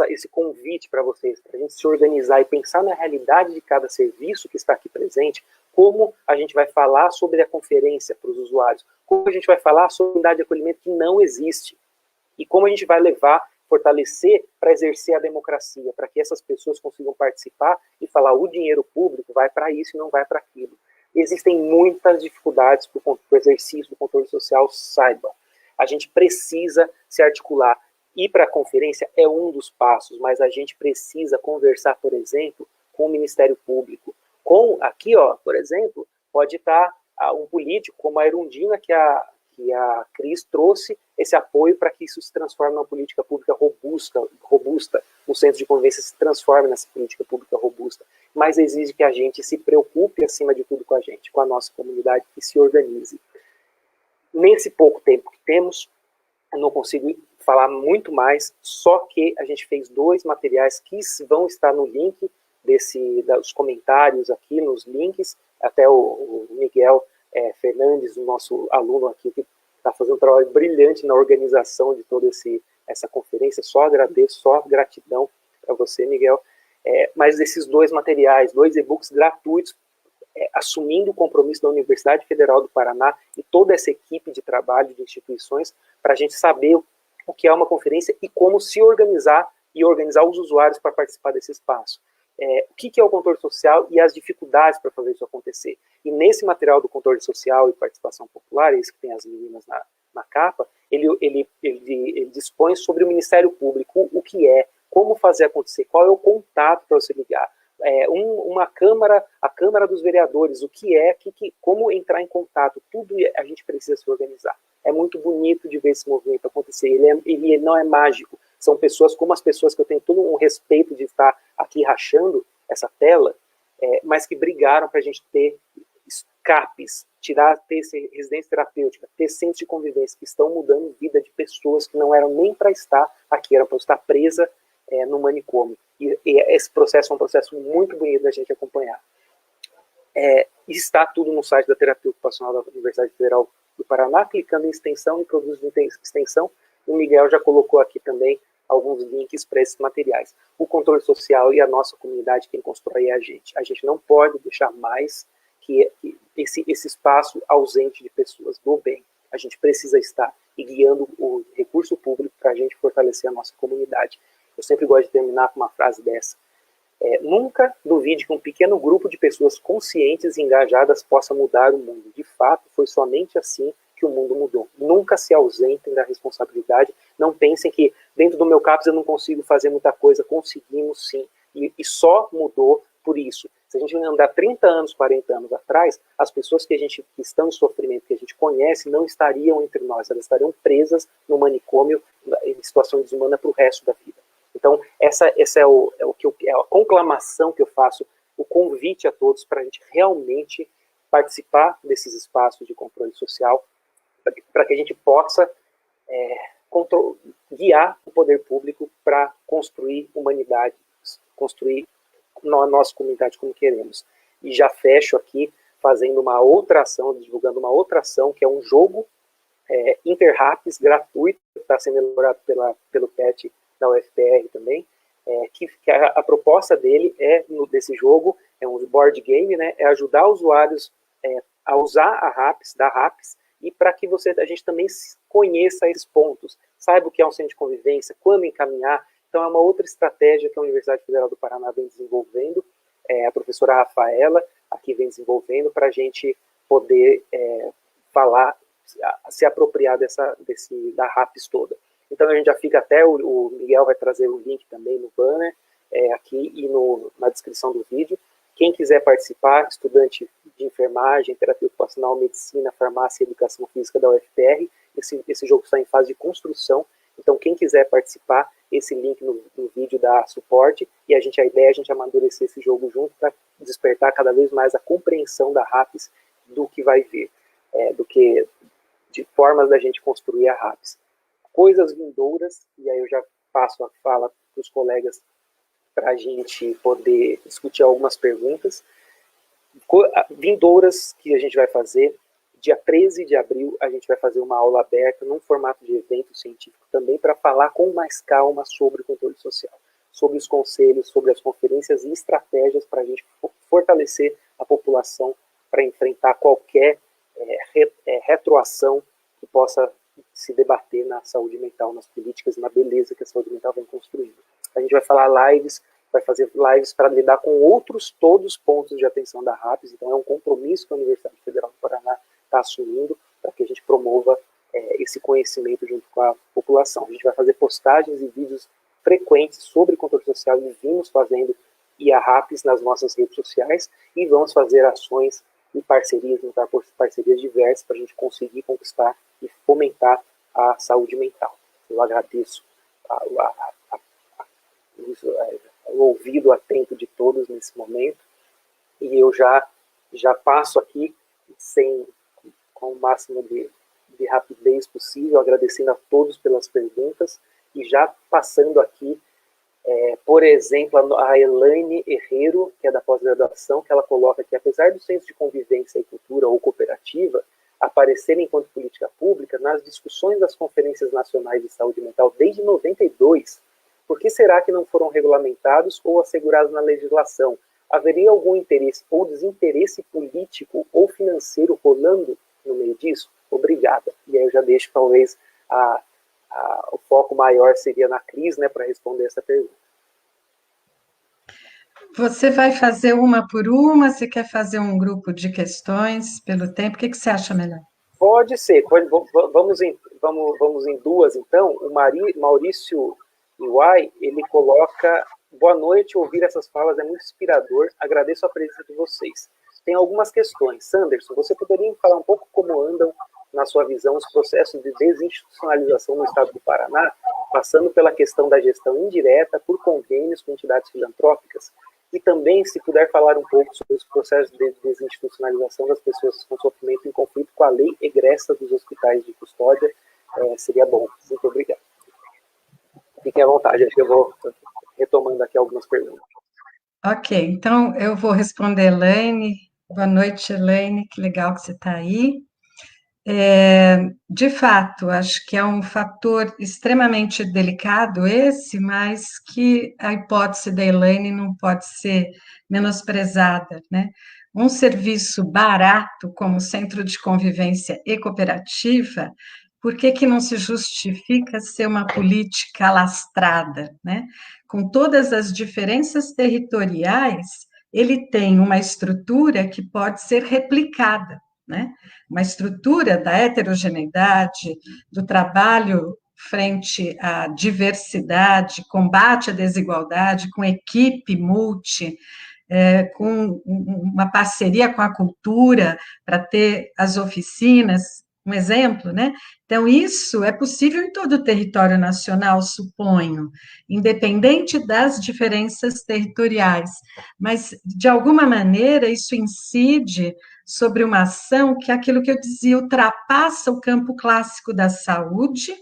esse convite para vocês, para a gente se organizar e pensar na realidade de cada serviço que está aqui presente, como a gente vai falar sobre a conferência para os usuários, como a gente vai falar sobre a unidade de acolhimento que não existe, e como a gente vai levar, fortalecer para exercer a democracia, para que essas pessoas consigam participar e falar o dinheiro público vai para isso e não vai para aquilo. Existem muitas dificuldades para o exercício do controle social, saiba. A gente precisa se articular. Ir para a conferência é um dos passos, mas a gente precisa conversar, por exemplo, com o Ministério Público. Aqui, ó, por exemplo, pode estar um político como a Erundina, que a Cris trouxe esse apoio para que isso se transforme numa política pública robusta, o centro de convivência se transforme nessa política pública robusta, mas exige que a gente se preocupe, acima de tudo, com a gente, com a nossa comunidade, e se organize. Nesse pouco tempo que temos, eu não consigo falar muito mais, só que a gente fez 2 materiais que vão estar no link dos comentários aqui, nos links, até o Miguel Fernandes, o nosso aluno aqui, que está fazendo um trabalho brilhante na organização de toda essa conferência. Só agradeço, só gratidão para você, Miguel. Mas esses 2 materiais, 2 e-books gratuitos, assumindo o compromisso da Universidade Federal do Paraná e toda essa equipe de trabalho de instituições, para a gente saber o que é uma conferência e como se organizar e organizar os usuários para participar desse espaço. O que é o controle social e as dificuldades para fazer isso acontecer. E nesse material do controle social e participação popular, esse que tem as meninas na capa, ele dispõe sobre o Ministério Público, o que é, como fazer acontecer, qual é o contato para você ligar. Uma Câmara, a Câmara dos Vereadores, o que é, como entrar em contato, tudo a gente precisa se organizar. É muito bonito de ver esse movimento acontecer, ele não é mágico, são pessoas como as pessoas que eu tenho todo um respeito de estar aqui rachando essa tela, mas que brigaram para a gente ter CAPs, ter residência terapêutica, ter centros de convivência que estão mudando a vida de pessoas que não eram nem para estar aqui, eram para estar presa no manicômio. E esse processo é um processo muito bonito da gente acompanhar. Está tudo no site da Terapia Ocupacional da Universidade Federal do Paraná, clicando em extensão e produtos de extensão. O Miguel já colocou aqui também alguns links para esses materiais. O controle social e a nossa comunidade, quem constrói é a gente. A gente não pode deixar mais que esse espaço ausente de pessoas do bem. A gente precisa estar guiando o recurso público para a gente fortalecer a nossa comunidade. Eu sempre gosto de terminar com uma frase dessa. Nunca duvide que um pequeno grupo de pessoas conscientes e engajadas possa mudar o mundo. De fato, foi somente assim que o mundo mudou. Nunca se ausentem da responsabilidade. Não pensem que dentro do meu CAPS eu não consigo fazer muita coisa. Conseguimos sim. E só mudou por isso. Se a gente andar 30 anos, 40 anos atrás, as pessoas que estão em sofrimento, que a gente conhece, não estariam entre nós. Elas estariam presas no manicômio em situação desumana para o resto da vida. Então, essa é a conclamação que eu faço, o convite a todos para a gente realmente participar desses espaços de controle social, para que a gente possa guiar o poder público para construir humanidade, construir a nossa comunidade como queremos. E já fecho aqui fazendo uma outra ação, divulgando uma outra ação, que é um jogo Interraps gratuito, que está sendo elaborado pelo PET da UFPR também, que a proposta dele desse jogo, é um board game, né, é ajudar usuários a usar a RAPS, e para que a gente também conheça esses pontos, saiba o que é um centro de convivência, quando encaminhar. Então é uma outra estratégia que a Universidade Federal do Paraná vem desenvolvendo, a professora Rafaela aqui vem desenvolvendo para a gente poder falar, se apropriar da RAPS toda. Então a gente já fica até, o Miguel vai trazer o link também no banner, aqui e na descrição do vídeo. Quem quiser participar, estudante de enfermagem, terapia ocupacional, medicina, farmácia e educação física da UFPR, esse jogo está em fase de construção, então quem quiser participar, esse link no vídeo dá suporte, e a ideia é a gente amadurecer esse jogo junto para despertar cada vez mais a compreensão da RAPS do que vai vir, de formas da gente construir a RAPS. Coisas vindouras, e aí eu já passo a fala para os colegas para a gente poder discutir algumas perguntas. Vindouras que a gente vai fazer, dia 13 de abril, a gente vai fazer uma aula aberta, num formato de evento científico também, para falar com mais calma sobre o controle social, sobre os conselhos, sobre as conferências e estratégias para a gente fortalecer a população para enfrentar qualquer retroação que possa se debater na saúde mental, nas políticas, na beleza que a saúde mental vem construindo. A gente vai falar lives, vai fazer lives para lidar com todos os pontos de atenção da RAPS, então é um compromisso que a Universidade Federal do Paraná está assumindo para que a gente promova esse conhecimento junto com a população. A gente vai fazer postagens e vídeos frequentes sobre controle social e vimos fazendo a RAPS nas nossas redes sociais e vamos fazer ações e parcerias, montar parcerias diversas para a gente conseguir conquistar e fomentar a saúde mental. Eu agradeço o ouvido atento de todos nesse momento e eu já passo aqui com o máximo de rapidez possível, agradecendo a todos pelas perguntas e já passando aqui, por exemplo, a Elaine Herrero, que é da pós-graduação, que ela coloca que apesar do Centro de Convivência e Cultura ou Cooperativa aparecer enquanto política pública nas discussões das conferências nacionais de saúde mental desde 92, por que será que não foram regulamentados ou assegurados na legislação? Haveria algum interesse ou desinteresse político ou financeiro rolando no meio disso? Obrigada. E aí eu já deixo, talvez, o foco maior seria na Cris, né, para responder essa pergunta. Você vai fazer uma por uma? Você quer fazer um grupo de questões pelo tempo? O que você acha melhor? Pode ser. Vamos em duas, então. O Maurício Iwai, ele coloca: boa noite, ouvir essas falas é muito inspirador, agradeço a presença de vocês. Tem algumas questões. Sanderson, você poderia falar um pouco como andam, na sua visão, os processos de desinstitucionalização no estado do Paraná, passando pela questão da gestão indireta por convênios com entidades filantrópicas? E também, se puder falar um pouco sobre os processos de desinstitucionalização das pessoas com sofrimento em conflito com a lei egressa dos hospitais de custódia, seria bom. Muito obrigado. Fiquem à vontade, acho que eu vou retomando aqui algumas perguntas. Ok, então eu vou responder, Elaine. Boa noite, Elaine, que legal que você está aí. De fato, acho que é um fator extremamente delicado esse, mas que a hipótese da Elaine não pode ser menosprezada, né? Um serviço barato como Centro de Convivência e Cooperativa, por que não se justifica ser uma política alastrada, né? Com todas as diferenças territoriais, ele tem uma estrutura que pode ser replicada, né? Uma estrutura da heterogeneidade, do trabalho frente à diversidade, combate à desigualdade, com equipe multi, com uma parceria com a cultura para ter as oficinas, um exemplo, né? Então, isso é possível em todo o território nacional, suponho, independente das diferenças territoriais, mas, de alguma maneira, isso incide sobre uma ação que é aquilo que eu dizia, ultrapassa o campo clássico da saúde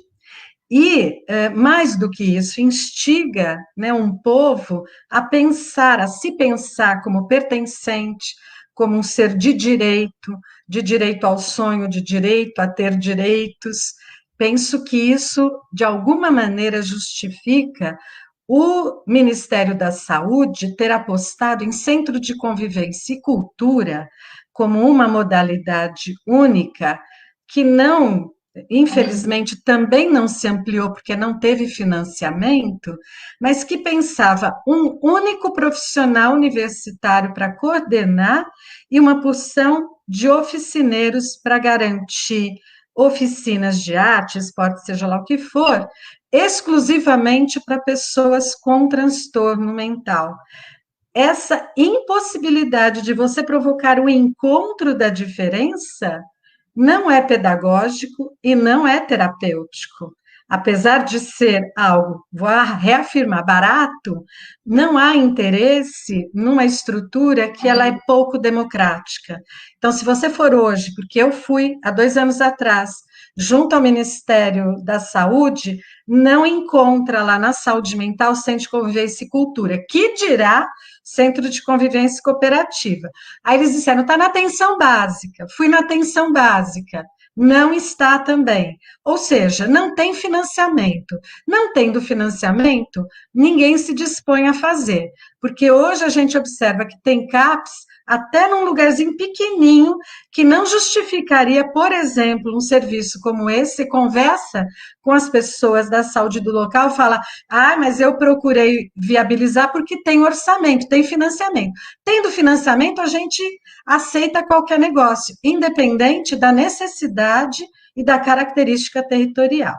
e, mais do que isso, instiga, né, um povo a pensar, a se pensar como pertencente, como um ser de direito ao sonho, de direito a ter direitos. Penso que isso, de alguma maneira, justifica o Ministério da Saúde ter apostado em centro de convivência e cultura como uma modalidade única, que não, infelizmente, também não se ampliou porque não teve financiamento, mas que pensava um único profissional universitário para coordenar e uma porção de oficineiros para garantir oficinas de arte, esporte, seja lá o que for, exclusivamente para pessoas com transtorno mental. Essa impossibilidade de você provocar o encontro da diferença não é pedagógico e não é terapêutico. Apesar de ser algo, vou reafirmar, barato, não há interesse numa estrutura que ela é pouco democrática. Então, se você for hoje, porque eu fui há 2 anos atrás, junto ao Ministério da Saúde, não encontra lá na saúde mental Centro de Convivência e Cultura, que dirá Centro de Convivência Cooperativa. Aí eles disseram, está na atenção básica. Fui na atenção básica. Não está também. Ou seja, não tem financiamento. Não tendo financiamento, ninguém se dispõe a fazer. Porque hoje a gente observa que tem CAPs até num lugarzinho pequenininho que não justificaria, por exemplo, um serviço como esse. Você conversa com as pessoas da saúde do local, fala, mas eu procurei viabilizar porque tem orçamento, tem financiamento. Tendo financiamento, a gente aceita qualquer negócio, independente da necessidade e da característica territorial.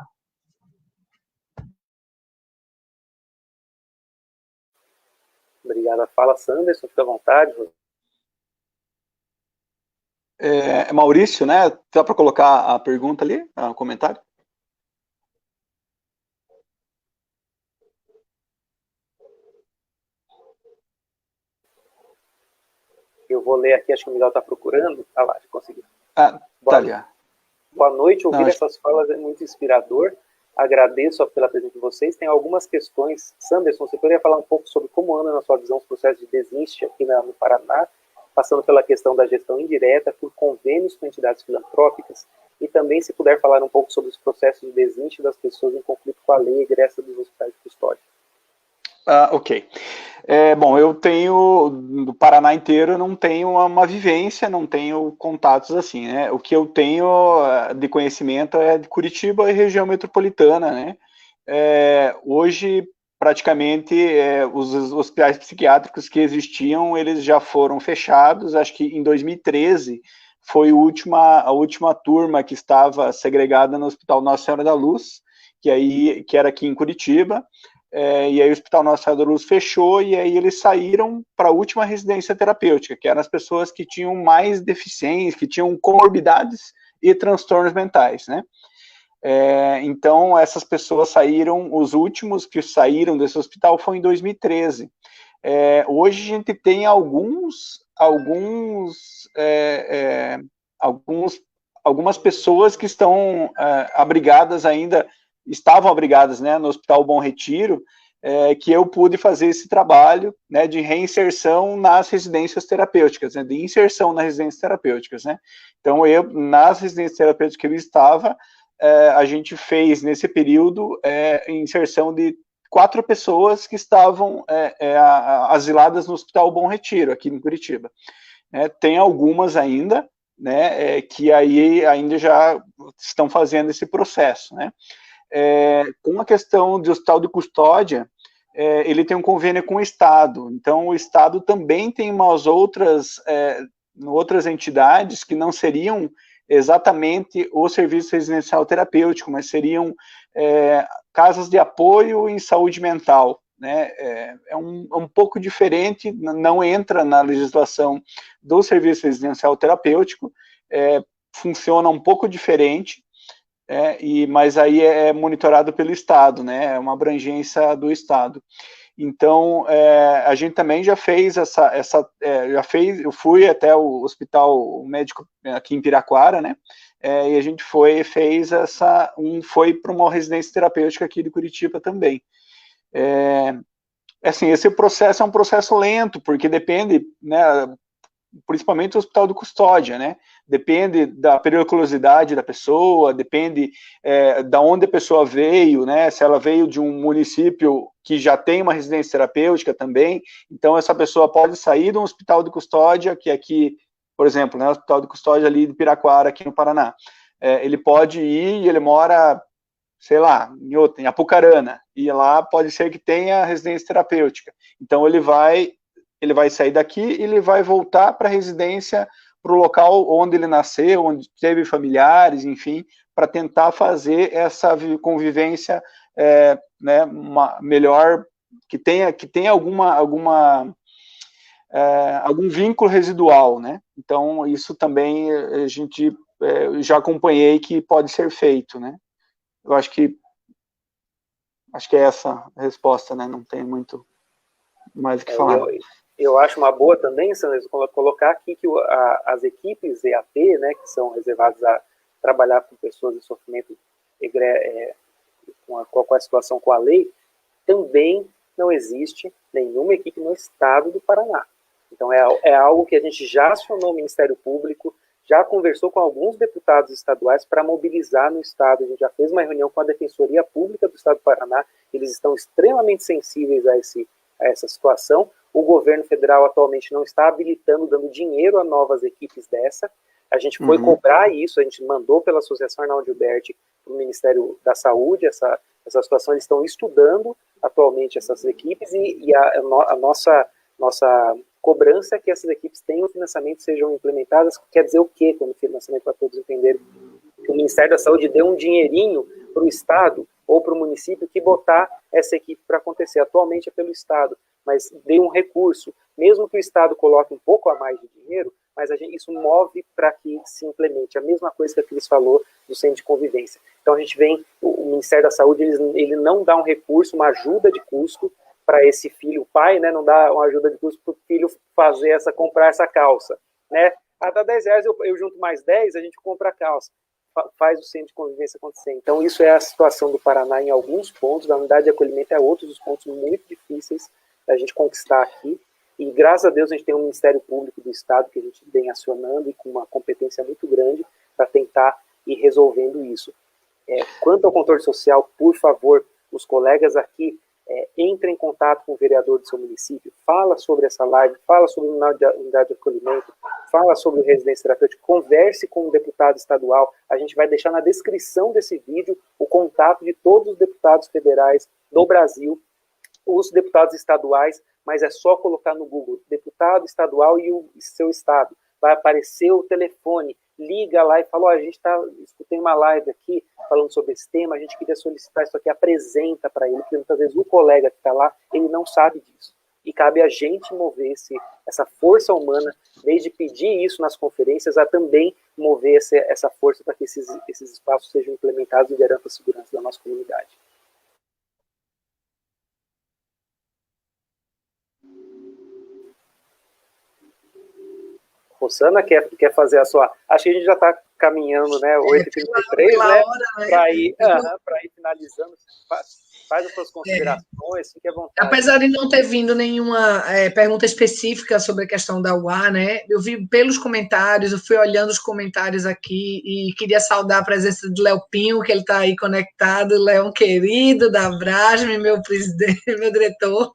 Obrigada. Fala, Sanderson, fica à vontade. Maurício, né? Dá para colocar a pergunta ali, o comentário? Eu vou ler aqui, acho que o Miguel está procurando. Ah lá, já consegui. Tá ali. Boa noite, ouvir essas falas é muito inspirador. Agradeço pela presença de vocês. Tem algumas questões. Sanderson, você poderia falar um pouco sobre como anda, na sua visão, os processos de desinste aqui no Paraná, passando pela questão da gestão indireta, por convênios com entidades filantrópicas, e também, se puder, falar um pouco sobre os processos de desinste das pessoas em conflito com a lei egressa dos hospitais de custódia. Ok. Bom, eu tenho, do Paraná inteiro, eu não tenho uma vivência, não tenho contatos assim, né? O que eu tenho de conhecimento é de Curitiba e região metropolitana, né? Hoje, praticamente, os hospitais psiquiátricos que existiam, eles já foram fechados. Acho que em 2013 foi a última turma que estava segregada no Hospital Nossa Senhora da Luz, que era aqui em Curitiba. E aí o Hospital Nossa Senhora da Luz fechou, e aí eles saíram para a última residência terapêutica, que eram as pessoas que tinham mais deficiências, que tinham comorbidades e transtornos mentais, né? Então, essas pessoas saíram, os últimos que saíram desse hospital foi em 2013. Hoje a gente tem algumas pessoas que estão abrigadas ainda, estavam abrigadas, né, no Hospital Bom Retiro, que eu pude fazer esse trabalho, né, de reinserção nas residências terapêuticas, né, de inserção nas residências terapêuticas, né. Então, nas residências terapêuticas que eu estava, a gente fez, nesse período, inserção de 4 pessoas que estavam asiladas no Hospital Bom Retiro, aqui em Curitiba. Tem algumas ainda, né, que aí ainda já estão fazendo esse processo, né. Com a questão do hospital de custódia, ele tem um convênio com o Estado, então o Estado também tem umas outras entidades que não seriam exatamente o serviço residencial terapêutico, mas seriam casas de apoio em saúde mental, né? É um pouco diferente, não entra na legislação do serviço residencial terapêutico, funciona um pouco diferente, mas aí é monitorado pelo Estado, né? É uma abrangência do Estado. Então, a gente também já fez eu fui até o hospital médico aqui em Piraquara, né? E a gente foi para uma residência terapêutica aqui de Curitiba também. Assim, esse processo é um processo lento, porque depende, né, principalmente do hospital de custódia, né? Depende da periculosidade da pessoa, depende da onde a pessoa veio, né? Se ela veio de um município que já tem uma residência terapêutica também, então essa pessoa pode sair de um hospital de custódia, que aqui, por exemplo, né, o hospital de custódia ali de Piraquara, aqui no Paraná, ele pode ir e ele mora, sei lá, em Apucarana, e lá pode ser que tenha residência terapêutica, então ele vai sair daqui e ele vai voltar para a residência, para o local onde ele nasceu, onde teve familiares, enfim, para tentar fazer essa convivência né, melhor, que tenha algum vínculo residual, né? Então, isso também a gente já acompanhei que pode ser feito, né? Eu acho que é essa a resposta, né? Não tem muito mais o que falar. Eu acho uma boa também, Sandra, colocar aqui que as equipes EAP, né, que são reservadas a trabalhar com pessoas em sofrimento com a situação com a lei, também não existe nenhuma equipe no estado do Paraná. Então é algo que a gente já acionou o Ministério Público, já conversou com alguns deputados estaduais para mobilizar no estado. A gente já fez uma reunião com a Defensoria Pública do estado do Paraná, eles estão extremamente sensíveis a essa situação. O governo federal atualmente não está habilitando, dando dinheiro a novas equipes dessa. A gente foi cobrar isso, a gente mandou pela Associação Arnaldo Gilberti para o Ministério da Saúde essa situação. Eles estão estudando atualmente essas equipes e a nossa cobrança é que essas equipes tenham financiamento, sejam implementadas. Quer dizer o quê quando financiamento, para todos entenderem? Que o Ministério da Saúde dê um dinheirinho para o Estado ou para o município que botar essa equipe para acontecer. Atualmente é pelo Estado, mas dê um recurso. Mesmo que o Estado coloque um pouco a mais de dinheiro, mas isso move para que se implemente. A mesma coisa que a Cris falou do centro de convivência. Então a gente o Ministério da Saúde, ele não dá um recurso, uma ajuda de custo para esse filho, o pai, né, não dá uma ajuda de custo para o filho comprar essa calça, né? Dá R$10, eu junto mais 10, a gente compra a calça. Faz o centro de convivência acontecer. Então isso é a situação do Paraná em alguns pontos, da unidade de acolhimento é outros dos pontos muito difíceis da gente conquistar aqui, e graças a Deus a gente tem um Ministério Público do Estado que a gente vem acionando e com uma competência muito grande para tentar ir resolvendo isso. Quanto ao controle social, por favor, os colegas aqui entrem em contato com o vereador do seu município, fala sobre essa live, fala sobre a unidade de acolhimento, fala sobre o residência terapêutica, converse com o deputado estadual. A gente vai deixar na descrição desse vídeo o contato de todos os deputados federais do Brasil, os deputados estaduais, mas é só colocar no Google, deputado estadual e o seu estado. Vai aparecer o telefone, liga lá e fala, a gente escutei uma live aqui falando sobre esse tema, a gente queria solicitar isso aqui, apresenta para ele, porque muitas vezes o colega que está lá, ele não sabe disso. E cabe a gente mover essa força humana, desde pedir isso nas conferências, a também mover essa força para que esses espaços sejam implementados e garantam a segurança da nossa comunidade. Rosana, quer fazer a sua... Acho que a gente já está caminhando, né? 8h33, né? Para ir finalizando. Faz as suas considerações, fique à vontade. Apesar de não ter vindo nenhuma pergunta específica sobre a questão da UA, né? Eu vi pelos comentários, eu fui olhando os comentários aqui e queria saudar a presença do Léo Pinho, que ele está aí conectado. Léo, querido da Brasme, meu presidente, meu diretor.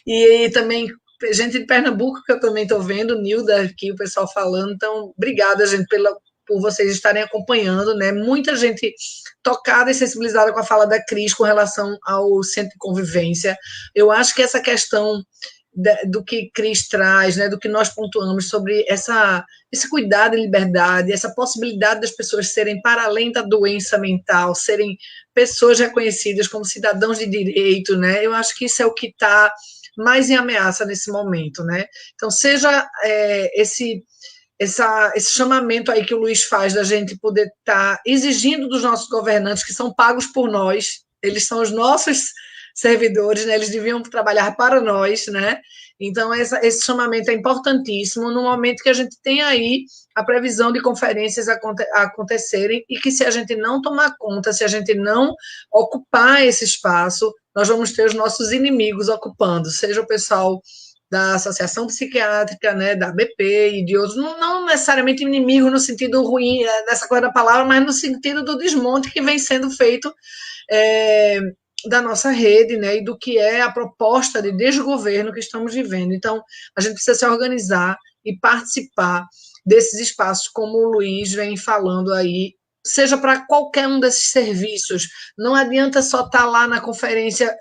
E também gente de Pernambuco, que eu também estou vendo, Nilda aqui, o pessoal falando. Então, obrigada, gente, por vocês estarem acompanhando, né? Muita gente tocada e sensibilizada com a fala da Cris com relação ao centro de convivência. Eu acho que essa questão do que Cris traz, né, do que nós pontuamos sobre esse cuidado e liberdade, essa possibilidade das pessoas serem, para além da doença mental, serem pessoas reconhecidas como cidadãos de direito, né? Eu acho que isso é o que está mais em ameaça nesse momento, né? Então, seja esse chamamento aí que o Luiz faz da gente poder estar exigindo dos nossos governantes, que são pagos por nós, eles são os nossos servidores, né? Eles deviam trabalhar para nós, né? Então, esse chamamento é importantíssimo no momento que a gente tem aí a previsão de conferências acontecerem e que, se a gente não tomar conta, se a gente não ocupar esse espaço, nós vamos ter os nossos inimigos ocupando, seja o pessoal da Associação Psiquiátrica, né, da BP e de outros, não necessariamente inimigo no sentido ruim dessa coisa da palavra, mas no sentido do desmonte que vem sendo feito da nossa rede, né, e do que é a proposta de desgoverno que estamos vivendo. Então, a gente precisa se organizar e participar desses espaços, como o Luiz vem falando aí, seja para qualquer um desses serviços. Não adianta só estar lá na conferência,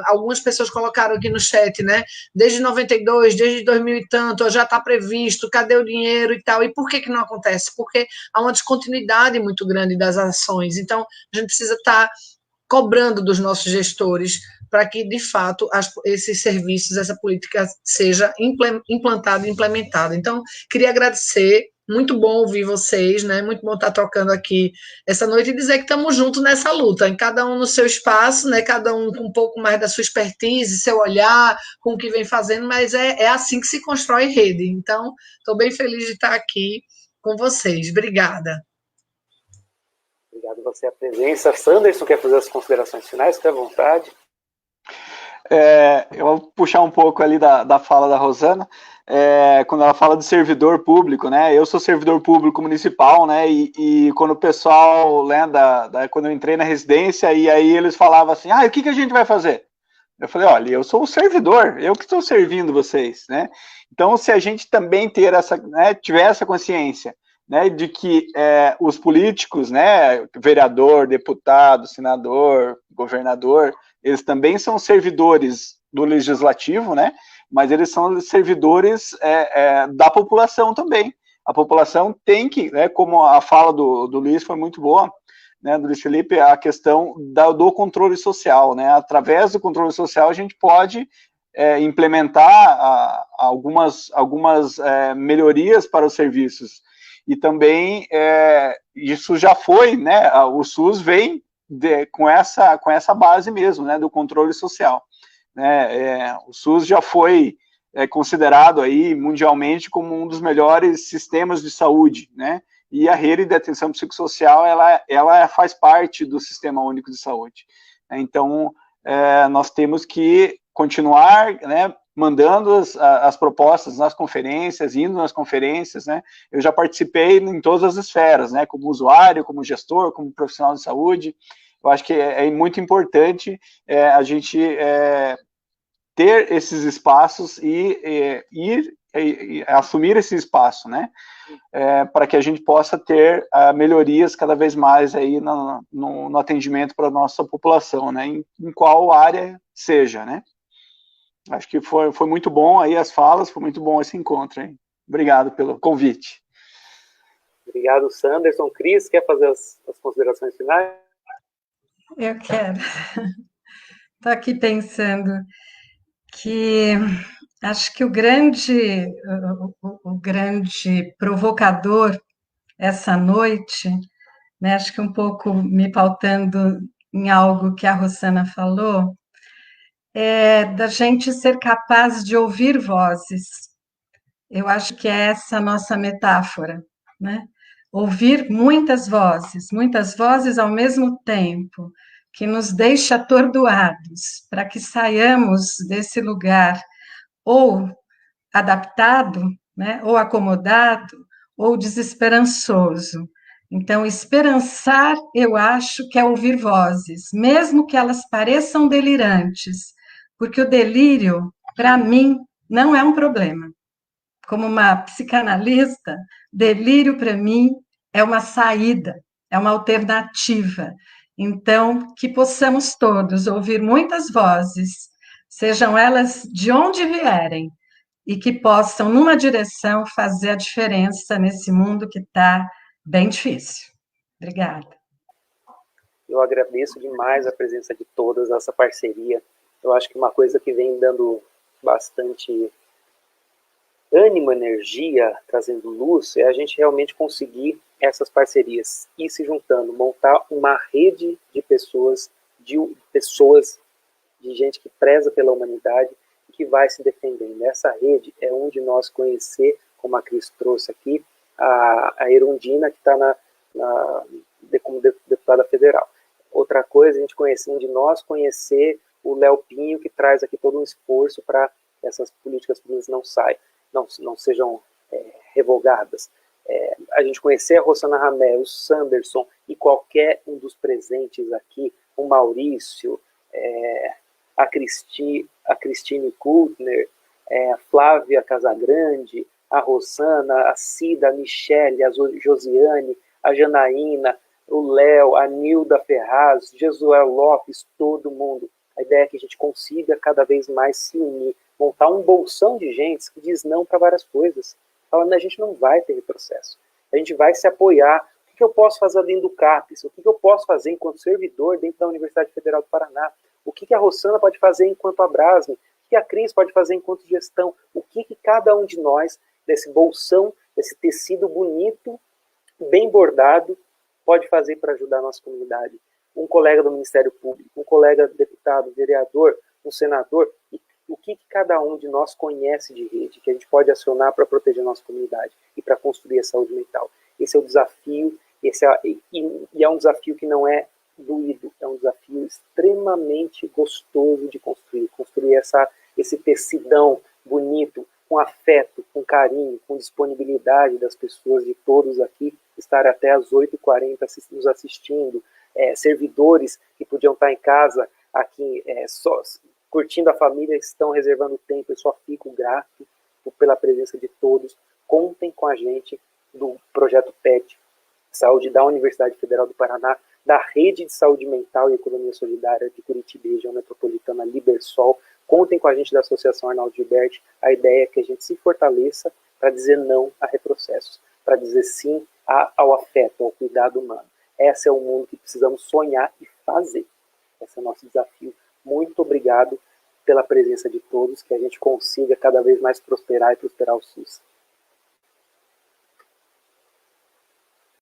algumas pessoas colocaram aqui no chat, né? Desde 92, desde 2000 e tanto, já está previsto, cadê o dinheiro e tal? E por que não acontece? Porque há uma descontinuidade muito grande das ações. Então, a gente precisa estar cobrando dos nossos gestores para que, de fato, esses serviços, essa política seja implantada e implementada. Então, queria agradecer, muito bom ouvir vocês, né? Muito bom estar trocando aqui essa noite e dizer que estamos juntos nessa luta, em cada um no seu espaço, né? Cada um com um pouco mais da sua expertise, seu olhar, com o que vem fazendo, mas é assim que se constrói rede. Então, estou bem feliz de estar aqui com vocês. Obrigada. Obrigado você a presença. Sanderson, quer fazer as considerações finais? Fique à vontade. Eu vou puxar um pouco ali da fala da Rosana, quando ela fala de servidor público, né? Eu sou servidor público municipal, né? E quando o pessoal, né, quando eu entrei na residência, e aí eles falavam assim, o que a gente vai fazer? Eu falei, olha, eu sou o servidor, eu que estou servindo vocês, né? Então, se a gente também tiver essa consciência, né, de que os políticos, né, vereador, deputado, senador, governador, eles também são servidores do legislativo, né, mas eles são servidores da população também. A população tem que, né, como a fala do Luiz foi muito boa, né, do Luiz Felipe, a questão do controle social, né, através do controle social a gente pode implementar algumas melhorias para os serviços. E também isso já foi, né? O SUS vem com essa base mesmo, né? Do controle social. Né? O SUS já foi considerado aí mundialmente como um dos melhores sistemas de saúde, né? E a rede de atenção psicossocial ela faz parte do Sistema Único de Saúde. Então nós temos que continuar, né, mandando as propostas nas conferências, indo nas conferências, né? Eu já participei em todas as esferas, né? Como usuário, como gestor, como profissional de saúde. Eu acho que é muito importante a gente ter esses espaços e assumir esse espaço, né? Para que a gente possa ter melhorias cada vez mais aí no atendimento para a nossa população, né? Em qual área seja, né? Acho que foi muito bom aí as falas, foi muito bom esse encontro, hein? Obrigado pelo convite. Obrigado, Sanderson. Cris, quer fazer as considerações finais? Eu quero. Estou aqui pensando que acho que o grande provocador essa noite, né, acho que um pouco me pautando em algo que a Rosana falou, da gente ser capaz de ouvir vozes. Eu acho que é essa a nossa metáfora, né? Ouvir muitas vozes ao mesmo tempo, que nos deixa atordoados, para que saiamos desse lugar ou adaptado, né, ou acomodado, ou desesperançoso. Então, esperançar, eu acho que é ouvir vozes, mesmo que elas pareçam delirantes, porque o delírio, para mim, não é um problema. Como uma psicanalista, delírio para mim é uma saída, é uma alternativa. Então, que possamos todos ouvir muitas vozes, sejam elas de onde vierem, e que possam, numa direção, fazer a diferença nesse mundo que está bem difícil. Obrigada. Eu agradeço demais a presença de todas, essa parceria. Eu acho que uma coisa que vem dando bastante ânimo, energia, trazendo luz, é a gente realmente conseguir essas parcerias, ir se juntando, montar uma rede de pessoas, de gente que preza pela humanidade e que vai se defendendo. Essa rede é onde nós conhecer, como a Cris trouxe aqui, a Erundina, que está como deputada federal. Outra coisa, a gente conhecer, onde nós conhecer o Léo Pinho, que traz aqui todo um esforço para que essas políticas públicas não sejam revogadas. A gente conhecer a Rosana Ramel, o Sanderson e qualquer um dos presentes aqui, o Maurício, a Cristine Kultner, a Flávia Casagrande, a Rosana, a Cida, a Michele, a Josiane, a Janaína, o Léo, a Nilda Ferraz, Jesuel Lopes, todo mundo. A ideia é que a gente consiga cada vez mais se unir, montar um bolsão de gente que diz não para várias coisas. Falando, a gente não vai ter retrocesso. A gente vai se apoiar. O que eu posso fazer dentro do CAPES? O que eu posso fazer enquanto servidor dentro da Universidade Federal do Paraná? O que a Rosana pode fazer enquanto Abrasme? O que a Cris pode fazer enquanto gestão? O que cada um de nós, desse bolsão, desse tecido bonito, bem bordado, pode fazer para ajudar a nossa comunidade? Um colega do Ministério Público, um colega deputado, vereador, um senador, e o que cada um de nós conhece de rede, que a gente pode acionar para proteger a nossa comunidade e para construir a saúde mental. Esse é o desafio, E é um desafio que não é doído, é um desafio extremamente gostoso de construir esse tecidão bonito, com afeto, com carinho, com disponibilidade das pessoas, de todos aqui, estar até às 8h40 nos assistindo, servidores que podiam estar em casa aqui só curtindo a família, estão reservando tempo. Eu só fico grato pela presença de todos. Contem com a gente do Projeto PET Saúde da Universidade Federal do Paraná, da Rede de Saúde Mental e Economia Solidária de Curitiba, região metropolitana Libersol. Contem com a gente da Associação Arnaldo Gilberti. A ideia é que a gente se fortaleça para dizer não a retrocessos, para dizer sim ao afeto, ao cuidado humano. Esse é o mundo que precisamos sonhar e fazer. Esse é o nosso desafio. Muito obrigado pela presença de todos, que a gente consiga cada vez mais prosperar e prosperar o SUS.